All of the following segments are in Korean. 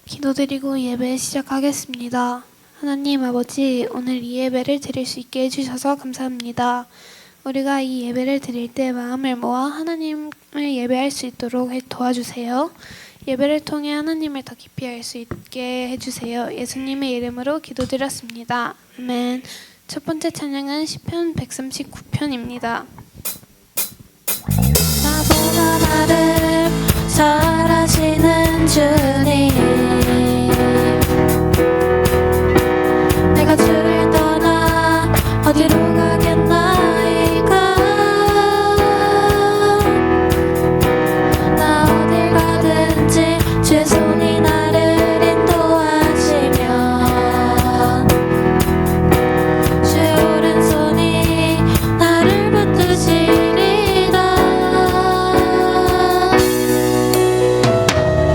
기도드리고 예배 시작하겠습니다. 하나님 아버지, 오늘 이 예배를 드릴 수 있게 해주셔서 감사합니다. 우리가 이 예배를 드릴 때 마음을 모아 하나님을 예배할 수 있도록 도와주세요. 예배를 통해 하나님을 더 깊이 알 수 있게 해주세요. 예수님의 이름으로 기도드렸습니다. 아멘. 첫 번째 찬양은 시편 139편입니다. 나보다 나를 잘 아시는 주님, 내가 주를 떠나 어디로 가겠나이까. 나 어딜 가든지 주의 손이 나를 인도하시면, 주의 오른손이 나를 붙드시리다.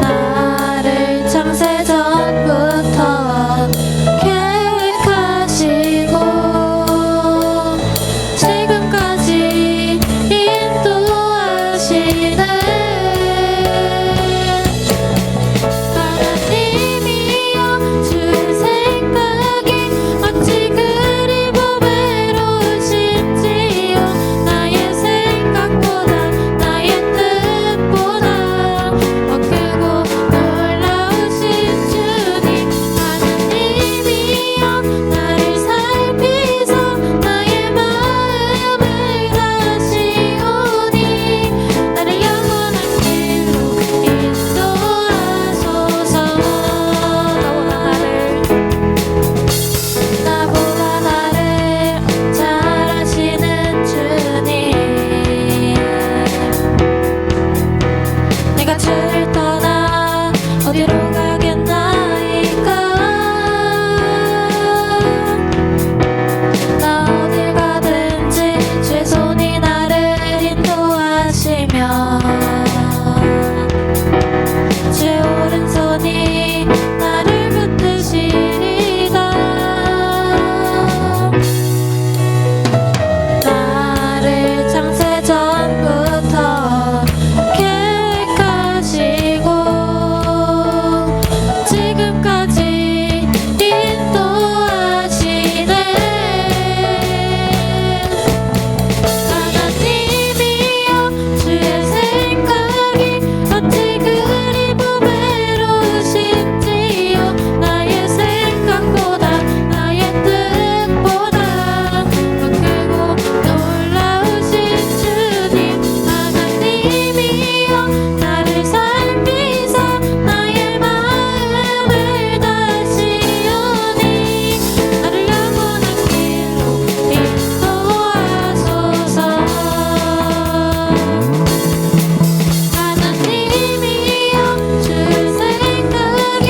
나를 창세 전부터 계획하시고 지금까지 인도하시네. 하나님이여, 주의 생각이 어찌 그리 보배로우신지요. 나의 생각보다 나의 뜻보다 더 크고 놀라우신 주님. 하나님이여, 나를 살피사 나의 마음을 다시오니 나를 영원한 길로 인도하소서. 나보다 나를 잘 아시는 주님, 내가 주를 떠나 어디로 가겠나이까. 나 어딜 가든지 주의 손이 나를 인도하시면, 주의 오른손이 나를 붙드시리다. 나를 창세 전부터 계획하시고 지금까지 인도하시네. 하나님이여, 주의 생각이 어찌 그리 보배로우신지요. 나의 생각보다 나의 뜻보다 더 크고 놀라우신 주님. 하나님이여, 나를 살피사 나의 마음을 다시오니 나를 영원한 길로 인도하소서. 하나님이여, 주의 생각이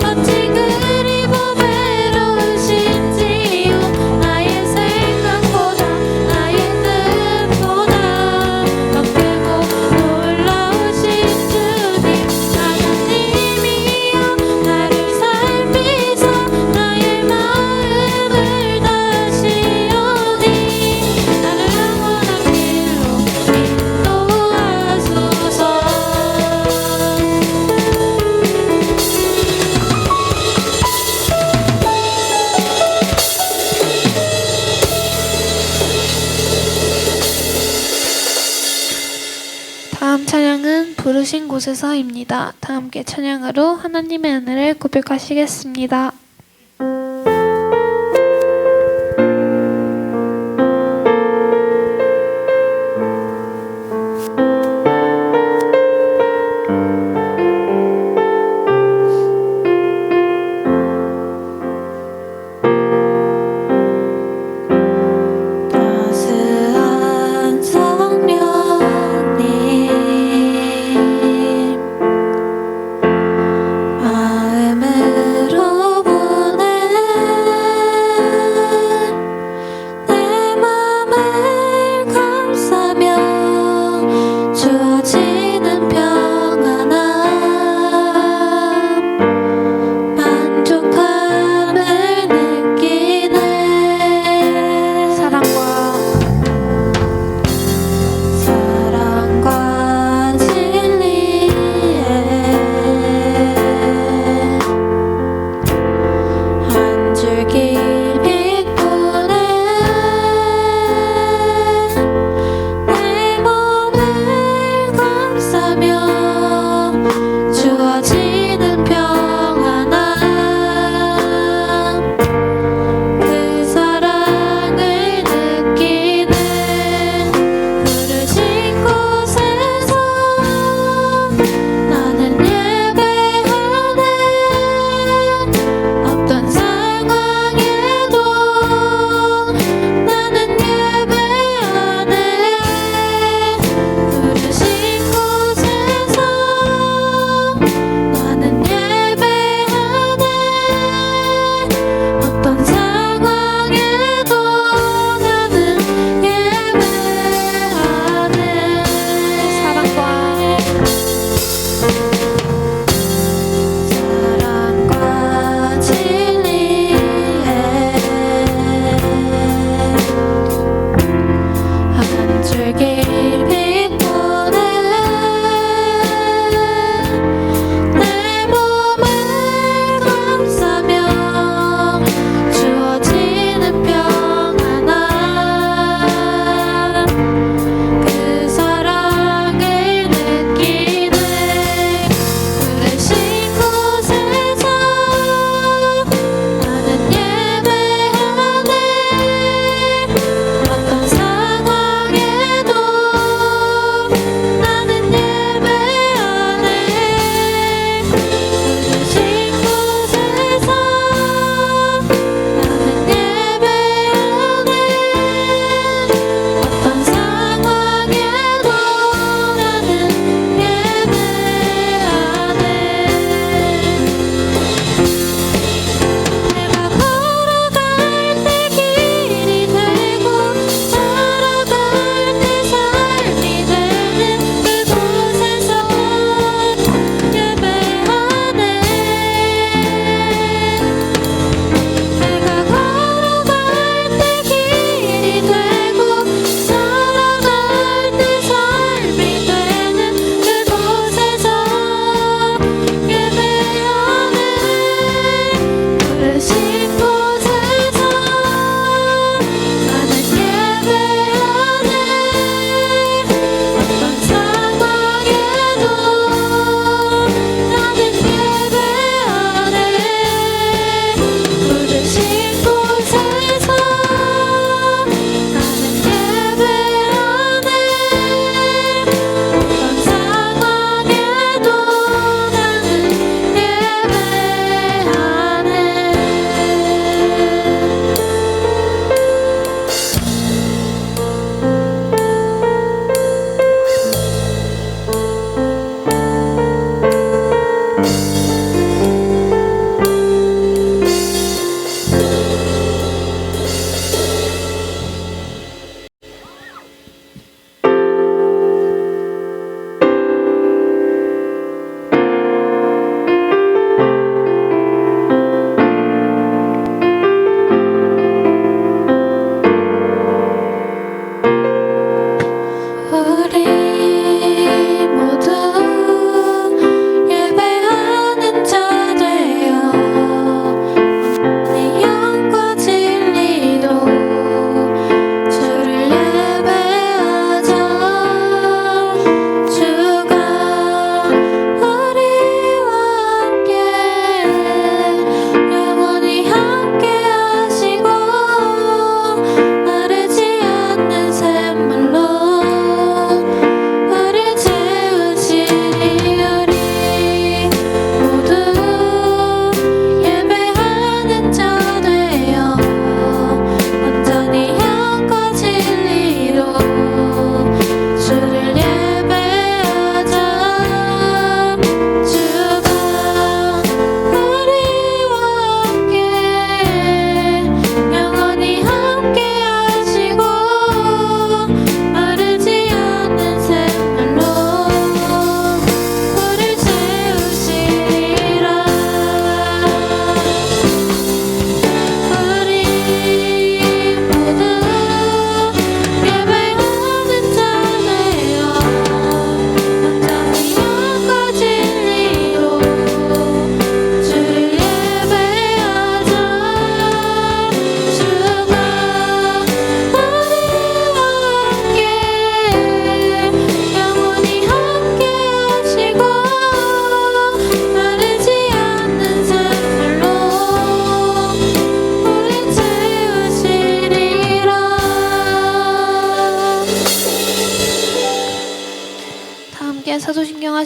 어찌 그리 보배로우신지요. 나의 생각보다 나의 뜻보다 더 크고 놀라우신 주님. 하나님이여, 나를 살피사 나의 마음을 다시오니 나를 영원한 길로 인도하소서. 다음 찬양은 부르신 곳에서입니다. 다 함께 찬양으로 하나님의 은혜를 고백하시겠습니다. 따스한 성령님, 마음으로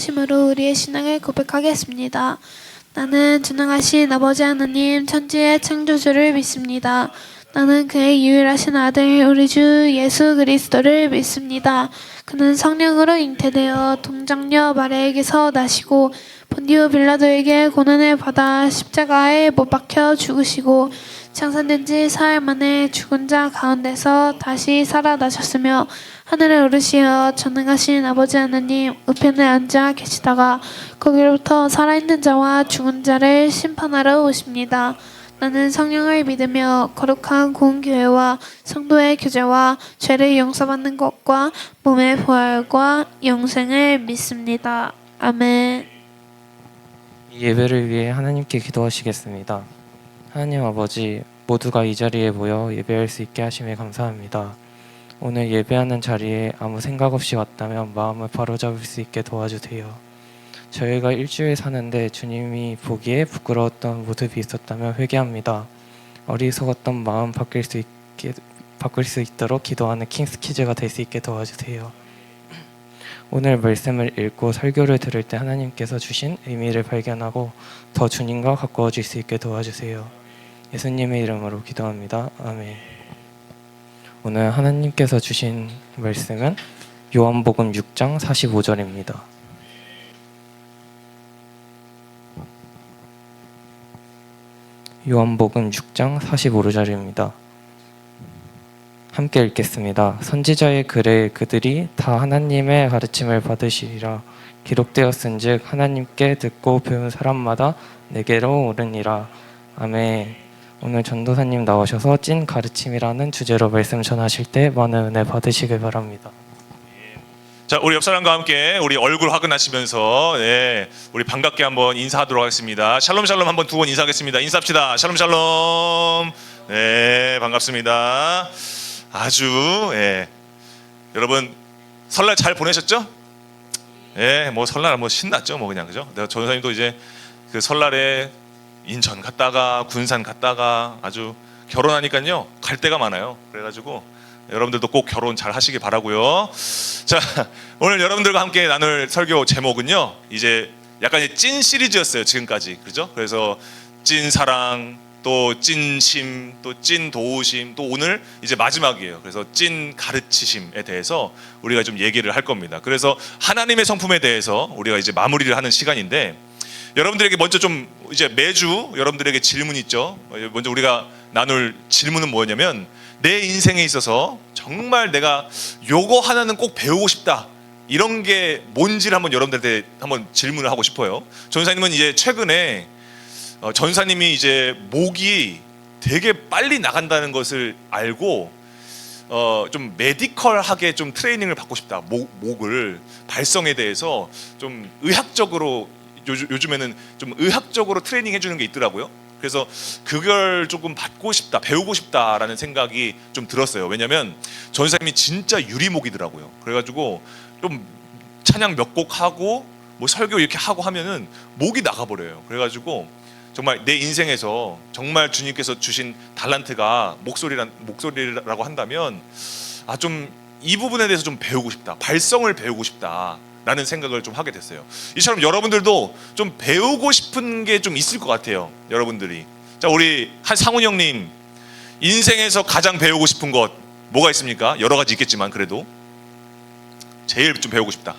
전능하심으로 우리의 신앙을 고백하겠습니다. 나는 전능하신 아버지 하나님 천지의 창조주를 믿습니다. 나는 그의 유일하신 아들 우리 주 예수 그리스도를 믿습니다. 그는 성령으로 잉태되어 동정녀 마리아에게서 나시고 본디오 빌라도에게 고난을 받아 십자가에 못 박혀 죽으시고 장사된 지 사흘 만에 죽은 자 가운데서 다시 살아나셨으며 하늘에 오르시어 전능하신 아버지 하나님 우편에 앉아 계시다가 거기로부터 살아있는 자와 죽은 자를 심판하러 오십니다. 나는 성령을 믿으며 거룩한 공교회와 성도의 교제와 죄를 용서받는 것과 몸의 부활과 영생을 믿습니다. 아멘. 이 예배를 위해 하나님께 기도하시겠습니다. 하나님 아버지, 모두가 이 자리에 모여 예배할 수 있게 하심에 감사합니다. 오늘 예배하는 자리에 아무 생각 없이 왔다면 마음을 바로잡을 수 있게 도와주세요. 저희가 일주일 사는데 주님이 보기에 부끄러웠던 모습이 있었다면 회개합니다. 어리석었던 마음 바뀔 수 있도록 기도하는 킹스키즈가 될 수 있게 도와주세요. 오늘 말씀을 읽고 설교를 들을 때 하나님께서 주신 의미를 발견하고 더 주님과 가까워질 수 있게 도와주세요. 예수님의 이름으로 기도합니다. 아멘. 오늘 하나님께서 주신 말씀은 요한복음 6장 45절입니다. 요한복음 6장 45절입니다. 함께 읽겠습니다. 선지자의 글에 그들이 다 하나님의 가르침을 받으시리라. 기록되었은즉 하나님께 듣고 배운 사람마다 내게로 오르니라. 아멘. 오늘 전도사님 나오셔서 찐 가르침이라는 주제로 말씀 전하실 때 많은 은혜 받으시길 바랍니다. 자, 우리 옆 사람과 함께 우리 얼굴 확인하시면서 우리 반갑게 한번 인사하도록 하겠습니다. 샬롬 샬롬 한번 두 번 인사하겠습니다. 인사합시다. 샬롬 샬롬. 네, 반갑습니다. 아주 여러분 설날 잘 보내셨죠? 뭐 설날 뭐 신났죠, 뭐 그냥 그죠? 내가 전사님도 이제 그 설날에 인천 갔다가 군산 갔다가 아주 결혼하니까요 갈 데가 많아요. 그래가지고 여러분들도 꼭 결혼 잘 하시기 바라고요. 자, 오늘 여러분들과 함께 나눌 설교 제목은요 이제 약간 찐 시리즈였어요 지금까지, 그죠? 그래서 찐 사랑, 또 찐심, 또 찐 도우심, 또 오늘 이제 마지막이에요. 그래서 찐 가르치심에 대해서 우리가 좀 얘기를 할 겁니다. 그래서 하나님의 성품에 대해서 우리가 이제 마무리를 하는 시간인데, 여러분들에게 먼저 좀 이제 매주 여러분들에게 질문이 있죠. 먼저 우리가 나눌 질문은 뭐냐면, 내 인생에 있어서 정말 내가 요거 하나는 꼭 배우고 싶다, 이런 게 뭔지를 한번 여러분들한테 한번 질문을 하고 싶어요. 전사님은 이제 최근에 전사님이 이제 목이 되게 빨리 나간다는 것을 알고 좀 메디컬하게 좀 트레이닝을 받고 싶다. 목을 발성에 대해서 좀 의학적으로 요즘에는 좀 의학적으로 트레이닝 해주는 게 있더라고요. 그래서 그걸 조금 받고 싶다, 배우고 싶다라는 생각이 좀 들었어요. 왜냐면 전사님이 진짜 유리목이더라고요. 그래가지고 좀 찬양 몇 곡 하고 뭐 설교 이렇게 하고 하면은 목이 나가버려요. 그래가지고 정말 내 인생에서 정말 주님께서 주신 달란트가 목소리라고 한다면 좀 이 부분에 대해서 좀 배우고 싶다, 발성을 배우고 싶다라는 생각을 좀 하게 됐어요. 이처럼 여러분들도 좀 배우고 싶은 게 좀 있을 것 같아요. 여러분들이. 자, 우리 한 상훈 형님, 인생에서 가장 배우고 싶은 것 뭐가 있습니까? 여러 가지 있겠지만 그래도 제일 좀 배우고 싶다.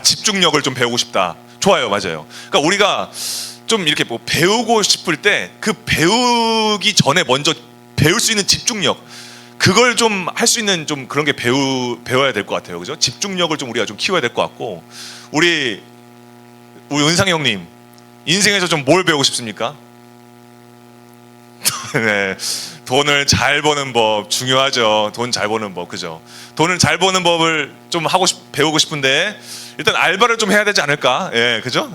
집중력을 좀 배우고 싶다. 좋아요, 맞아요. 그러니까 우리가 좀 이렇게 뭐 배우고 싶을 때 그 배우기 전에 먼저 배울 수 있는 집중력, 그걸 좀 할 수 있는 좀 그런 게 배워야 될 것 같아요, 그죠? 집중력을 좀 우리가 좀 키워야 될 것 같고, 우리 은상 형님, 인생에서 좀 뭘 배우고 싶습니까? 네, 돈을 잘 버는 법 중요하죠. 돈 잘 버는 법, 그죠? 돈을 잘 버는 법을 좀 배우고 싶은데 일단 알바를 좀 해야 되지 않을까? 그죠?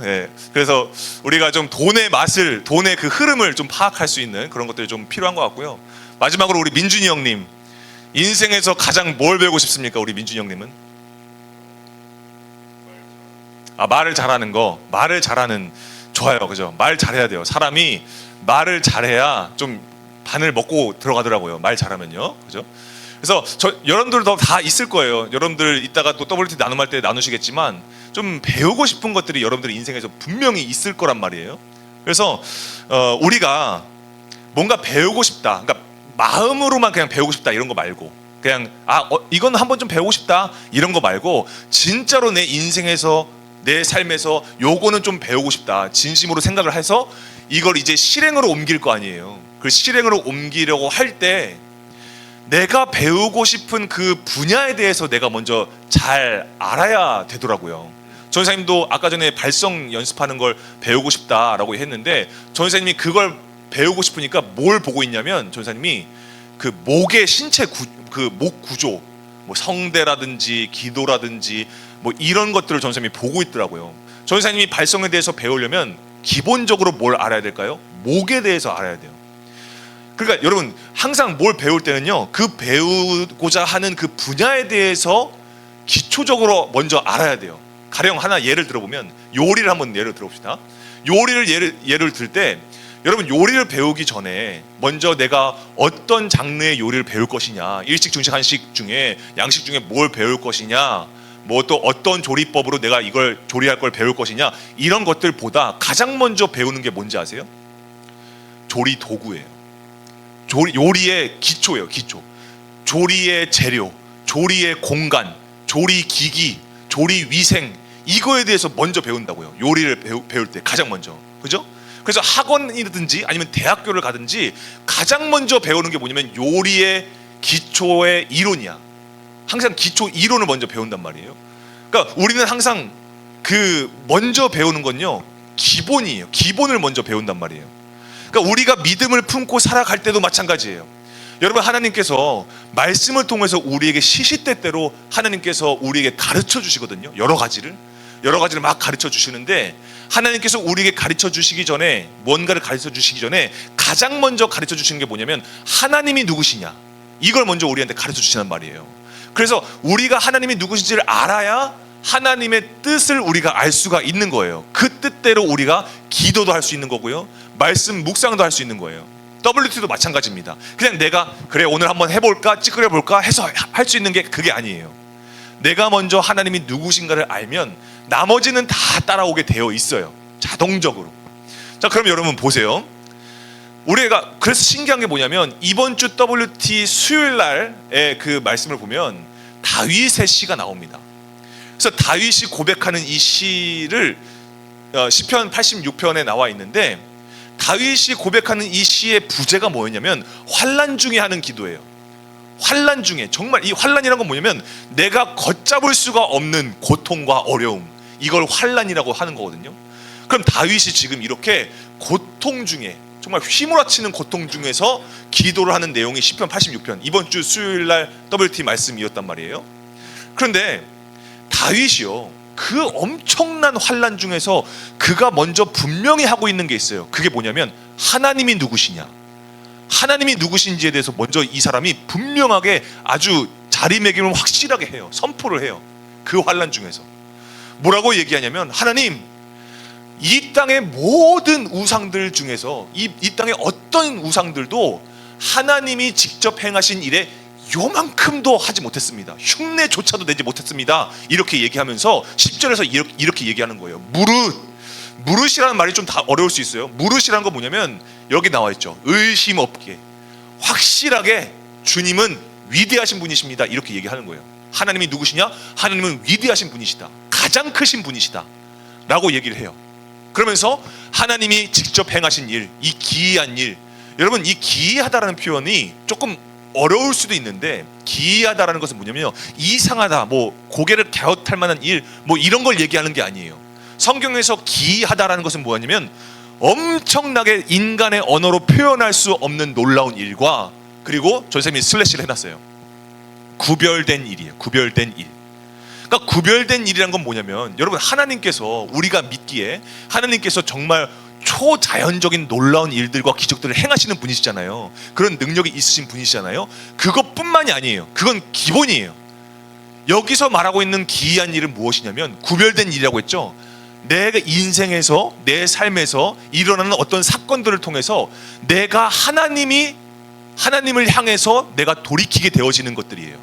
그래서 우리가 좀 돈의 맛을, 돈의 그 흐름을 좀 파악할 수 있는 그런 것들이 좀 필요한 것 같고요. 마지막으로 우리 민준이 형님, 인생에서 가장 뭘 배우고 싶습니까? 우리 민준이 형님은? 말을 잘하는 거. 말을 잘하는, 좋아요, 그죠? 말 잘해야 돼요. 사람이 말을 잘해야 좀 반을 먹고 들어가더라고요. 말 잘하면요, 그죠? 그래서 여러분들도 다 있을 거예요. 여러분들 이따가 또 WT 나눔할 때 나누시겠지만 좀 배우고 싶은 것들이 여러분들 인생에서 분명히 있을 거란 말이에요. 그래서 우리가 뭔가 배우고 싶다, 그러니까 마음으로만 그냥 배우고 싶다 이런 거 말고, 그냥 이건 한번 좀 배우고 싶다 이런 거 말고, 진짜로 내 인생에서 내 삶에서 요거는 좀 배우고 싶다 진심으로 생각을 해서 이걸 이제 실행으로 옮길 거 아니에요. 그 실행으로 옮기려고 할 때 내가 배우고 싶은 그 분야에 대해서 내가 먼저 잘 알아야 되더라고요. 전사님도 아까 전에 발성 연습하는 걸 배우고 싶다라고 했는데, 전사님이 그걸 배우고 싶으니까 뭘 보고 있냐면, 전사님이 그 목의 신체 그 목 구조, 뭐 성대라든지 기도라든지 뭐 이런 것들을 전사님이 보고 있더라고요. 전사님이 발성에 대해서 배우려면 기본적으로 뭘 알아야 될까요? 목에 대해서 알아야 돼요. 그러니까 여러분 항상 뭘 배울 때는요, 그 배우고자 하는 그 분야에 대해서 기초적으로 먼저 알아야 돼요. 가령 하나 예를 들어보면, 요리를 한번 예를 들어봅시다. 요리를 예를 들 때, 여러분 요리를 배우기 전에 먼저 내가 어떤 장르의 요리를 배울 것이냐, 일식, 중식, 한식 중에 양식 중에 뭘 배울 것이냐, 뭐 또 어떤 조리법으로 내가 이걸 조리할 걸 배울 것이냐, 이런 것들보다 가장 먼저 배우는 게 뭔지 아세요? 조리 도구예요. 요리의 기초예요. 기초. 조리의 재료, 조리의 공간, 조리 기기, 조리 위생, 이거에 대해서 먼저 배운다고요. 요리를 배울 때 가장 먼저. 그죠? 그래서 학원이든지 아니면 대학교를 가든지 가장 먼저 배우는 게 뭐냐면 요리의 기초의 이론이야. 항상 기초 이론을 먼저 배운단 말이에요. 그러니까 우리는 항상 그 먼저 배우는 건요, 기본이에요. 기본을 먼저 배운단 말이에요. 그러니까 우리가 믿음을 품고 살아갈 때도 마찬가지예요. 여러분, 하나님께서 말씀을 통해서 우리에게 시시때때로 하나님께서 우리에게 가르쳐 주시거든요. 여러 가지를 막 가르쳐 주시는데, 하나님께서 우리에게 가르쳐 주시기 전에, 뭔가를 가르쳐 주시기 전에 가장 먼저 가르쳐 주시는 게 뭐냐면 하나님이 누구시냐, 이걸 먼저 우리한테 가르쳐 주시는 말이에요. 그래서 우리가 하나님이 누구신지를 알아야 하나님의 뜻을 우리가 알 수가 있는 거예요. 그 뜻대로 우리가 기도도 할 수 있는 거고요, 말씀 묵상도 할 수 있는 거예요. WT도 마찬가지입니다. 그냥 내가 그래 오늘 한번 해볼까 찌그려 볼까 해서 할 수 있는 게 그게 아니에요. 내가 먼저 하나님이 누구신가를 알면 나머지는 다 따라오게 되어 있어요, 자동적으로. 자, 그럼 여러분 보세요. 우리가 그래서 신기한 게 뭐냐면, 이번 주 WT 수요일 날의 그 말씀을 보면 다윗의 시가 나옵니다. 그래서 다윗이 고백하는 이 시를 시편 86편에 나와 있는데, 다윗이 고백하는 이 시의 부제가 뭐였냐면 환난 중에 하는 기도예요. 환난 중에, 정말 이 환난이란 건 뭐냐면 내가 걷잡을 수가 없는 고통과 어려움, 이걸 환난이라고 하는 거거든요. 그럼 다윗이 지금 이렇게 고통 중에, 정말 휘몰아치는 고통 중에서 기도를 하는 내용이 시편 86편, 이번 주 수요일 날 WT 말씀이었단 말이에요. 그런데 다윗이요, 그 엄청난 환난 중에서 그가 먼저 분명히 하고 있는 게 있어요. 그게 뭐냐면 하나님이 누구시냐, 하나님이 누구신지에 대해서 먼저 이 사람이 분명하게 아주 자리매김을 확실하게 해요. 선포를 해요. 그 환난 중에서 뭐라고 얘기하냐면, 하나님, 이 땅의 모든 우상들 중에서 이 땅의 어떤 우상들도 하나님이 직접 행하신 일에 요만큼도 하지 못했습니다. 흉내조차도 내지 못했습니다. 이렇게 얘기하면서 10절에서 이렇게 얘기하는 거예요. 무릇이라는 말이 좀 다 어려울 수 있어요. 무릇이라는 건 뭐냐면 여기 나와 있죠. 의심 없게 확실하게 주님은 위대하신 분이십니다, 이렇게 얘기하는 거예요. 하나님이 누구시냐? 하나님은 위대하신 분이시다, 가장 크신 분이시다 라고 얘기를 해요. 그러면서 하나님이 직접 행하신 일, 이 기이한 일, 여러분 이 기이하다라는 표현이 조금 어려울 수도 있는데, 기이하다라는 것은 뭐냐면요, 이상하다, 뭐 고개를 갸웃할 만한 일, 뭐 이런 걸 얘기하는 게 아니에요. 성경에서 기이하다라는 것은 뭐냐면 엄청나게 인간의 언어로 표현할 수 없는 놀라운 일과, 그리고 전쌤이 슬래시를 해놨어요. 구별된 일이에요. 구별된 일. 그러니까 구별된 일이란 건 뭐냐면, 여러분 하나님께서, 우리가 믿기에 하나님께서 정말 초자연적인 놀라운 일들과 기적들을 행하시는 분이시잖아요. 그런 능력이 있으신 분이시잖아요. 그것뿐만이 아니에요. 그건 기본이에요. 여기서 말하고 있는 기이한 일은 무엇이냐면 구별된 일이라고 했죠. 내 인생에서, 내 삶에서 일어나는 어떤 사건들을 통해서 내가 하나님이 하나님을 향해서 내가 돌이키게 되어지는 것들이에요.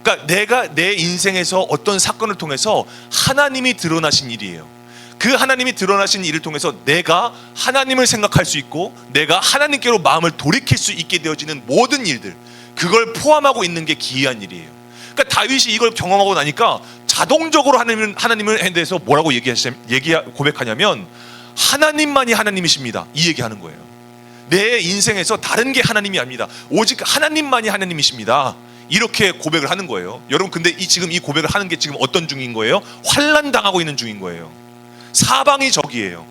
그러니까 내가 내 인생에서 어떤 사건을 통해서 하나님이 드러나신 일이에요. 그 하나님이 드러나신 일을 통해서 내가 하나님을 생각할 수 있고 내가 하나님께로 마음을 돌이킬 수 있게 되어지는 모든 일들, 그걸 포함하고 있는 게 기이한 일이에요. 그러니까 다윗이 이걸 경험하고 나니까 자동적으로 하나님을 대해서 뭐라고 고백하냐면 하나님만이 하나님이십니다, 이 얘기하는 거예요. 내 인생에서 다른 게 하나님이 아닙니다. 오직 하나님만이 하나님이십니다, 이렇게 고백을 하는 거예요. 여러분, 근데 지금 이 고백을 하는 게 지금 어떤 중인 거예요? 환난 당하고 있는 중인 거예요. 사방이 적이에요.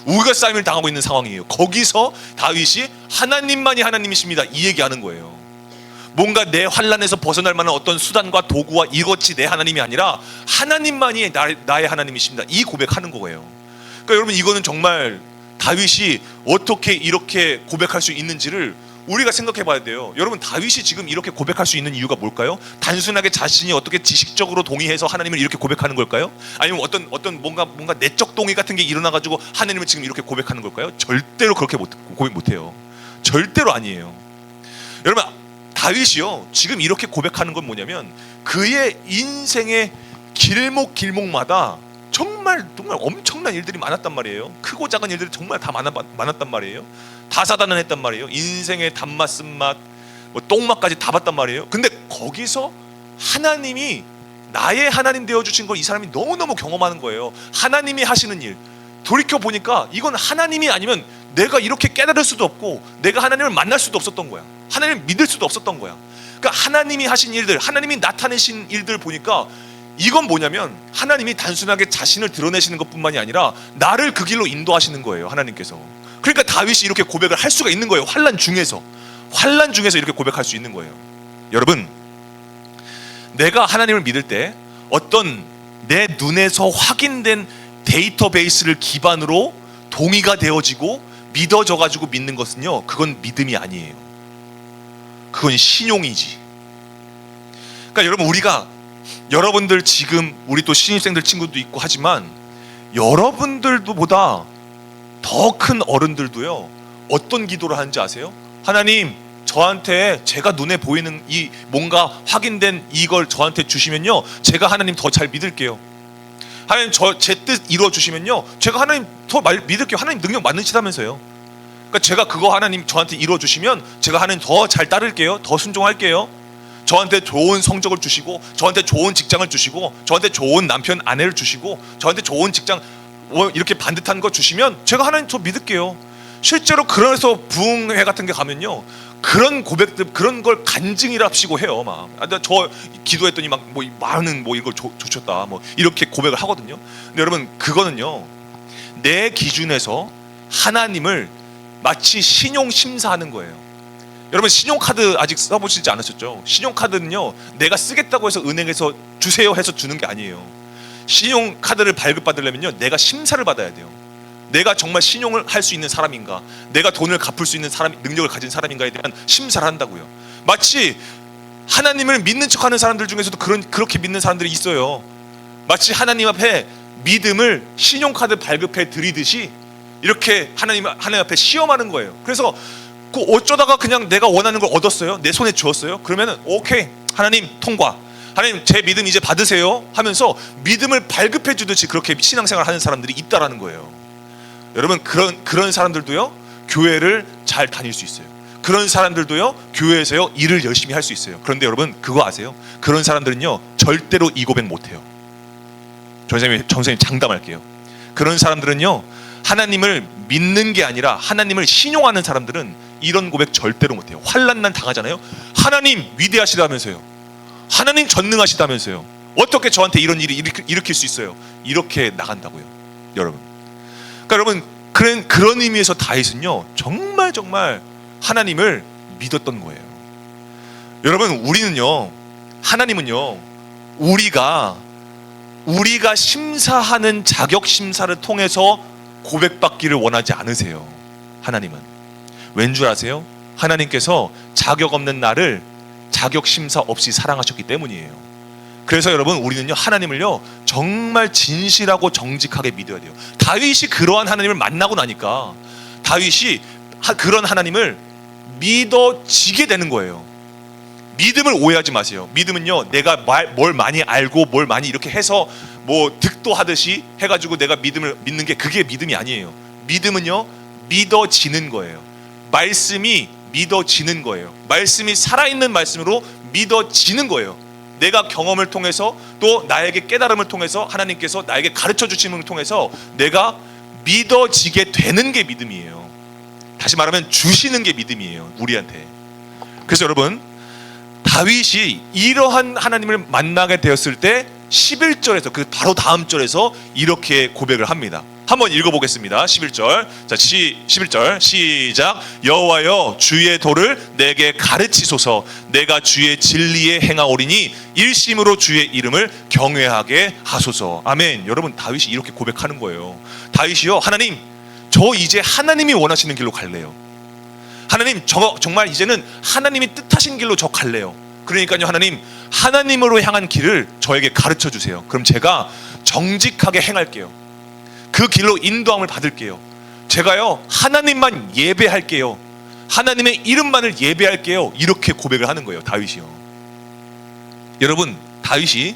우리가 싸움을 당하고 있는 상황이에요. 거기서 다윗이 하나님만이 하나님이십니다, 이 얘기하는 거예요. 뭔가 내 환난에서 벗어날 만한 어떤 수단과 도구와 이것이 내 하나님이 아니라 하나님만이 나의 하나님이십니다, 이 고백하는 거예요. 그러니까 여러분, 이거는 정말 다윗이 어떻게 이렇게 고백할 수 있는지를 우리가 생각해 봐야 돼요. 여러분, 다윗이 지금 이렇게 고백할 수 있는 이유가 뭘까요? 단순하게 자신이 어떻게 지식적으로 동의해서 하나님을 이렇게 고백하는 걸까요? 아니면 어떤 뭔가 내적 동의 같은 게 일어나 가지고 하나님을 지금 이렇게 고백하는 걸까요? 절대로 그렇게 고백 못 해요. 절대로 아니에요. 여러분, 다윗이요, 지금 이렇게 고백하는 건 뭐냐면 그의 인생의 길목마다 정말 엄청난 일들이 많았단 말이에요. 크고 작은 일들이 정말 다 많았단 말이에요. 다사다난했단 말이에요. 인생의 단맛, 쓴맛, 똥맛까지 다 봤단 말이에요. 근데 거기서 하나님이 나의 하나님 되어주신 걸 이 사람이 너무너무 경험하는 거예요. 하나님이 하시는 일, 돌이켜 보니까 이건 하나님이 아니면 내가 이렇게 깨달을 수도 없고 내가 하나님을 만날 수도 없었던 거야. 하나님을 믿을 수도 없었던 거야. 그러니까 하나님이 하신 일들, 하나님이 나타내신 일들 보니까 이건 뭐냐면 하나님이 단순하게 자신을 드러내시는 것뿐만이 아니라 나를 그 길로 인도하시는 거예요, 하나님께서. 그러니까 다윗이 이렇게 고백을 할 수가 있는 거예요. 환난 중에서 이렇게 고백할 수 있는 거예요. 여러분, 내가 하나님을 믿을 때 어떤 내 눈에서 확인된 데이터베이스를 기반으로 동의가 되어지고 믿어져 가지고 믿는 것은요, 그건 믿음이 아니에요. 그건 신용이지. 그러니까 여러분들 지금 우리 또 신입생들 친구도 있고 하지만 여러분들도 보다 더 큰 어른들도요, 어떤 기도를 하는지 아세요? 하나님, 저한테 제가 눈에 보이는 이 뭔가 확인된 이걸 저한테 주시면요, 제가 하나님 더 잘 믿을게요. 하나님, 제 뜻 이루어 주시면요, 제가 하나님 더 믿을게요. 하나님 능력 많으시다면서요. 그러니까 제가 그거 하나님 저한테 이루어 주시면 제가 하나님 더 잘 따를게요. 더 순종할게요. 저한테 좋은 성적을 주시고, 저한테 좋은 직장을 주시고, 저한테 좋은 남편 아내를 주시고, 저한테 좋은 직장 이렇게 반듯한 거 주시면 제가 하나님 더 믿을게요. 실제로 그래서 부흥회 같은 게 가면요, 그런 고백들, 그런 걸 간증이랍시고 해요. 막 저 기도했더니 많은 이걸 주셨다, 이렇게 고백을 하거든요. 근데 여러분, 그거는요, 내 기준에서 하나님을 마치 신용 심사하는 거예요. 여러분, 신용카드 아직 써보시지 않으셨죠? 신용카드는요, 내가 쓰겠다고 해서 은행에서 주세요 해서 주는 게 아니에요. 신용카드를 발급받으려면요, 내가 심사를 받아야 돼요. 내가 정말 신용을 할 수 있는 사람인가, 내가 돈을 갚을 수 있는 능력을 가진 사람인가에 대한 심사를 한다고요. 마치 하나님을 믿는 척하는 사람들 중에서도 그렇게 믿는 사람들이 있어요. 마치 하나님 앞에 믿음을 신용카드 발급해 드리듯이 이렇게 하나님 앞에 시험하는 거예요. 그래서 어쩌다가 그냥 내가 원하는 걸 얻었어요, 내 손에 주었어요. 그러면은 오케이, 하나님 통과, 하나님 제 믿음 이제 받으세요 하면서 믿음을 발급해 주듯이 그렇게 신앙생활 하는 사람들이 있다라는 거예요. 여러분, 그런 사람들도요, 교회를 잘 다닐 수 있어요. 그런 사람들도요, 교회에서요, 일을 열심히 할 수 있어요. 그런데 여러분, 그거 아세요? 그런 사람들은요, 절대로 이 고백 못 해요. 선생님 장담할게요. 그런 사람들은요, 하나님을 믿는 게 아니라 하나님을 신용하는 사람들은 이런 고백 절대로 못 해요. 환난난 당하잖아요. 하나님 위대하시다면서요, 하나님 전능하시다면서요, 어떻게 저한테 이런 일이 일으킬 수 있어요? 이렇게 나간다고요, 여러분. 그러니까 여러분, 그런 의미에서 다윗은요, 정말 하나님을 믿었던 거예요. 여러분, 하나님은요, 우리가 심사하는 자격 심사를 통해서 고백받기를 원하지 않으세요. 하나님은 왠 줄 아세요? 하나님께서 자격 없는 나를 자격 심사 없이 사랑하셨기 때문이에요. 그래서 여러분, 우리는요, 하나님을요, 정말 진실하고 정직하게 믿어야 돼요. 다윗이 그러한 하나님을 만나고 나니까, 다윗이 그런 하나님을 믿어지게 되는 거예요. 믿음을 오해하지 마세요. 믿음은요, 내가 뭘 많이 알고 뭘 많이 이렇게 해서 뭐 득도하듯이 해가지고 내가 믿음을 믿는 게 그게 믿음이 아니에요. 믿음은요, 믿어지는 거예요. 말씀이 믿어지는 거예요. 말씀이 살아있는 말씀으로 믿어지는 거예요. 내가 경험을 통해서 또 나에게 깨달음을 통해서 하나님께서 나에게 가르쳐 주심을 통해서 내가 믿어지게 되는 게 믿음이에요. 다시 말하면 주시는 게 믿음이에요, 우리한테. 그래서 여러분, 다윗이 이러한 하나님을 만나게 되었을 때 11절에서 그 바로 다음 절에서 이렇게 고백을 합니다. 한번 읽어보겠습니다. 11절. 자, 11절 시작. 여호와여, 주의 도를 내게 가르치소서. 내가 주의 진리에 행하오리니 일심으로 주의 이름을 경외하게 하소서. 아멘. 여러분, 다윗이 이렇게 고백하는 거예요. 다윗이요, 하나님, 저 이제 하나님이 원하시는 길로 갈래요. 하나님, 정말 이제는 하나님이 뜻하신 길로 저 갈래요. 그러니까요, 하나님, 하나님으로 향한 길을 저에게 가르쳐 주세요. 그럼 제가 정직하게 행할게요. 그 길로 인도함을 받을게요. 제가요, 하나님만 예배할게요. 하나님의 이름만을 예배할게요. 이렇게 고백을 하는 거예요, 다윗이요. 여러분, 다윗이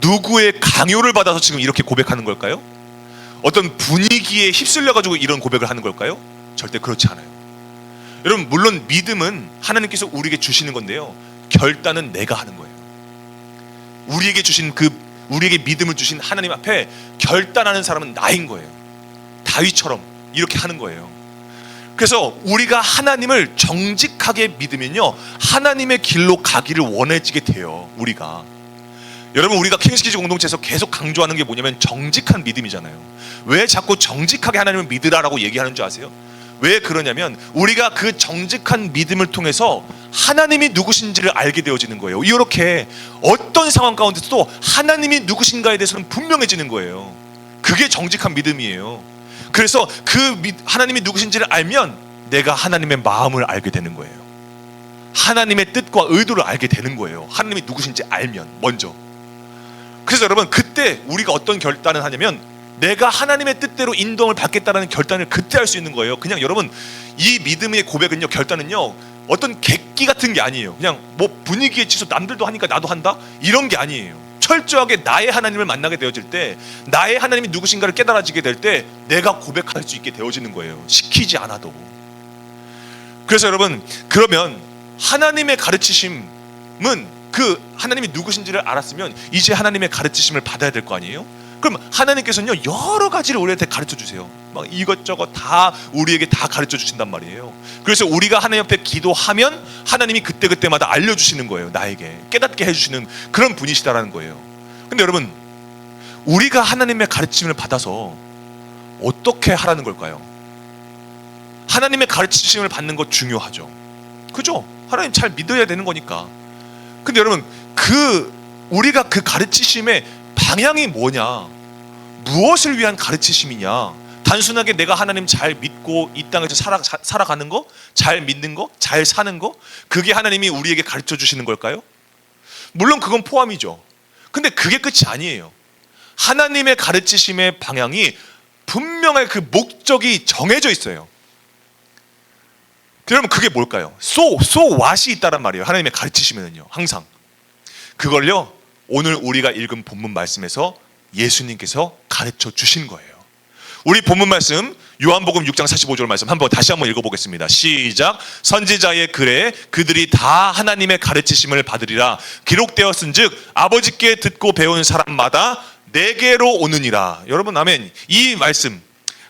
누구의 강요를 받아서 지금 이렇게 고백하는 걸까요? 어떤 분위기에 휩쓸려가지고 이런 고백을 하는 걸까요? 절대 그렇지 않아요. 여러분, 물론 믿음은 하나님께서 우리에게 주시는 건데요, 결단은 내가 하는 거예요. 우리에게 믿음을 주신 하나님 앞에 결단하는 사람은 나인 거예요. 다윗처럼 이렇게 하는 거예요. 그래서 우리가 하나님을 정직하게 믿으면요, 하나님의 길로 가기를 원해지게 돼요. 여러분, 우리가 킹스키즈 공동체에서 계속 강조하는 게 뭐냐면 정직한 믿음이잖아요. 왜 자꾸 정직하게 하나님을 믿으라라고 얘기하는 줄 아세요? 왜 그러냐면 우리가 그 정직한 믿음을 통해서 하나님이 누구신지를 알게 되어지는 거예요. 이렇게 어떤 상황 가운데서도 하나님이 누구신가에 대해서는 분명해지는 거예요. 그게 정직한 믿음이에요. 그래서 하나님이 누구신지를 알면 내가 하나님의 마음을 알게 되는 거예요. 하나님의 뜻과 의도를 알게 되는 거예요. 하나님이 누구신지 알면 먼저. 그래서 여러분, 그때 우리가 어떤 결단을 하냐면 내가 하나님의 뜻대로 인도함을 받겠다라는 결단을 그때 할 수 있는 거예요. 그냥 여러분, 이 믿음의 고백은요, 결단은요, 어떤 객기 같은 게 아니에요. 그냥 뭐 분위기에 치서 남들도 하니까 나도 한다, 이런 게 아니에요. 철저하게 나의 하나님을 만나게 되어질 때, 나의 하나님이 누구신가를 깨달아지게 될 때 내가 고백할 수 있게 되어지는 거예요. 시키지 않아도. 그래서 여러분, 그러면 하나님의 가르치심은, 그 하나님이 누구신지를 알았으면 이제 하나님의 가르치심을 받아야 될 거 아니에요? 그럼 하나님께서는요, 여러 가지를 우리한테 가르쳐 주세요. 막 이것저것 다 우리에게 다 가르쳐 주신단 말이에요. 그래서 우리가 하나님 앞에 기도하면 하나님이 그때그때마다 알려주시는 거예요. 나에게 깨닫게 해주시는 그런 분이시다라는 거예요. 근데 여러분, 우리가 하나님의 가르침을 받아서 어떻게 하라는 걸까요? 하나님의 가르치심을 받는 거 중요하죠. 그죠? 하나님 잘 믿어야 되는 거니까. 근데 여러분, 우리가 그 가르치심의 방향이 뭐냐? 무엇을 위한 가르치심이냐? 단순하게 내가 하나님 잘 믿고 이 땅에서 살아가는 거? 잘 믿는 거? 잘 사는 거? 그게 하나님이 우리에게 가르쳐 주시는 걸까요? 물론 그건 포함이죠. 근데 그게 끝이 아니에요. 하나님의 가르치심의 방향이 분명하게 그 목적이 정해져 있어요. 여러분, 그게 뭘까요? so what이 있다란 말이에요. 하나님의 가르치시면은요, 항상 그걸요, 오늘 우리가 읽은 본문 말씀에서 예수님께서 가르쳐 주신 거예요. 우리 본문 말씀 요한복음 6장 45절 말씀 다시 한번 읽어보겠습니다. 시작. 선지자의 글에 그들이 다 하나님의 가르치심을 받으리라 기록되었은즉 아버지께 듣고 배운 사람마다 내게로 오느니라. 여러분, 아멘. 이 말씀,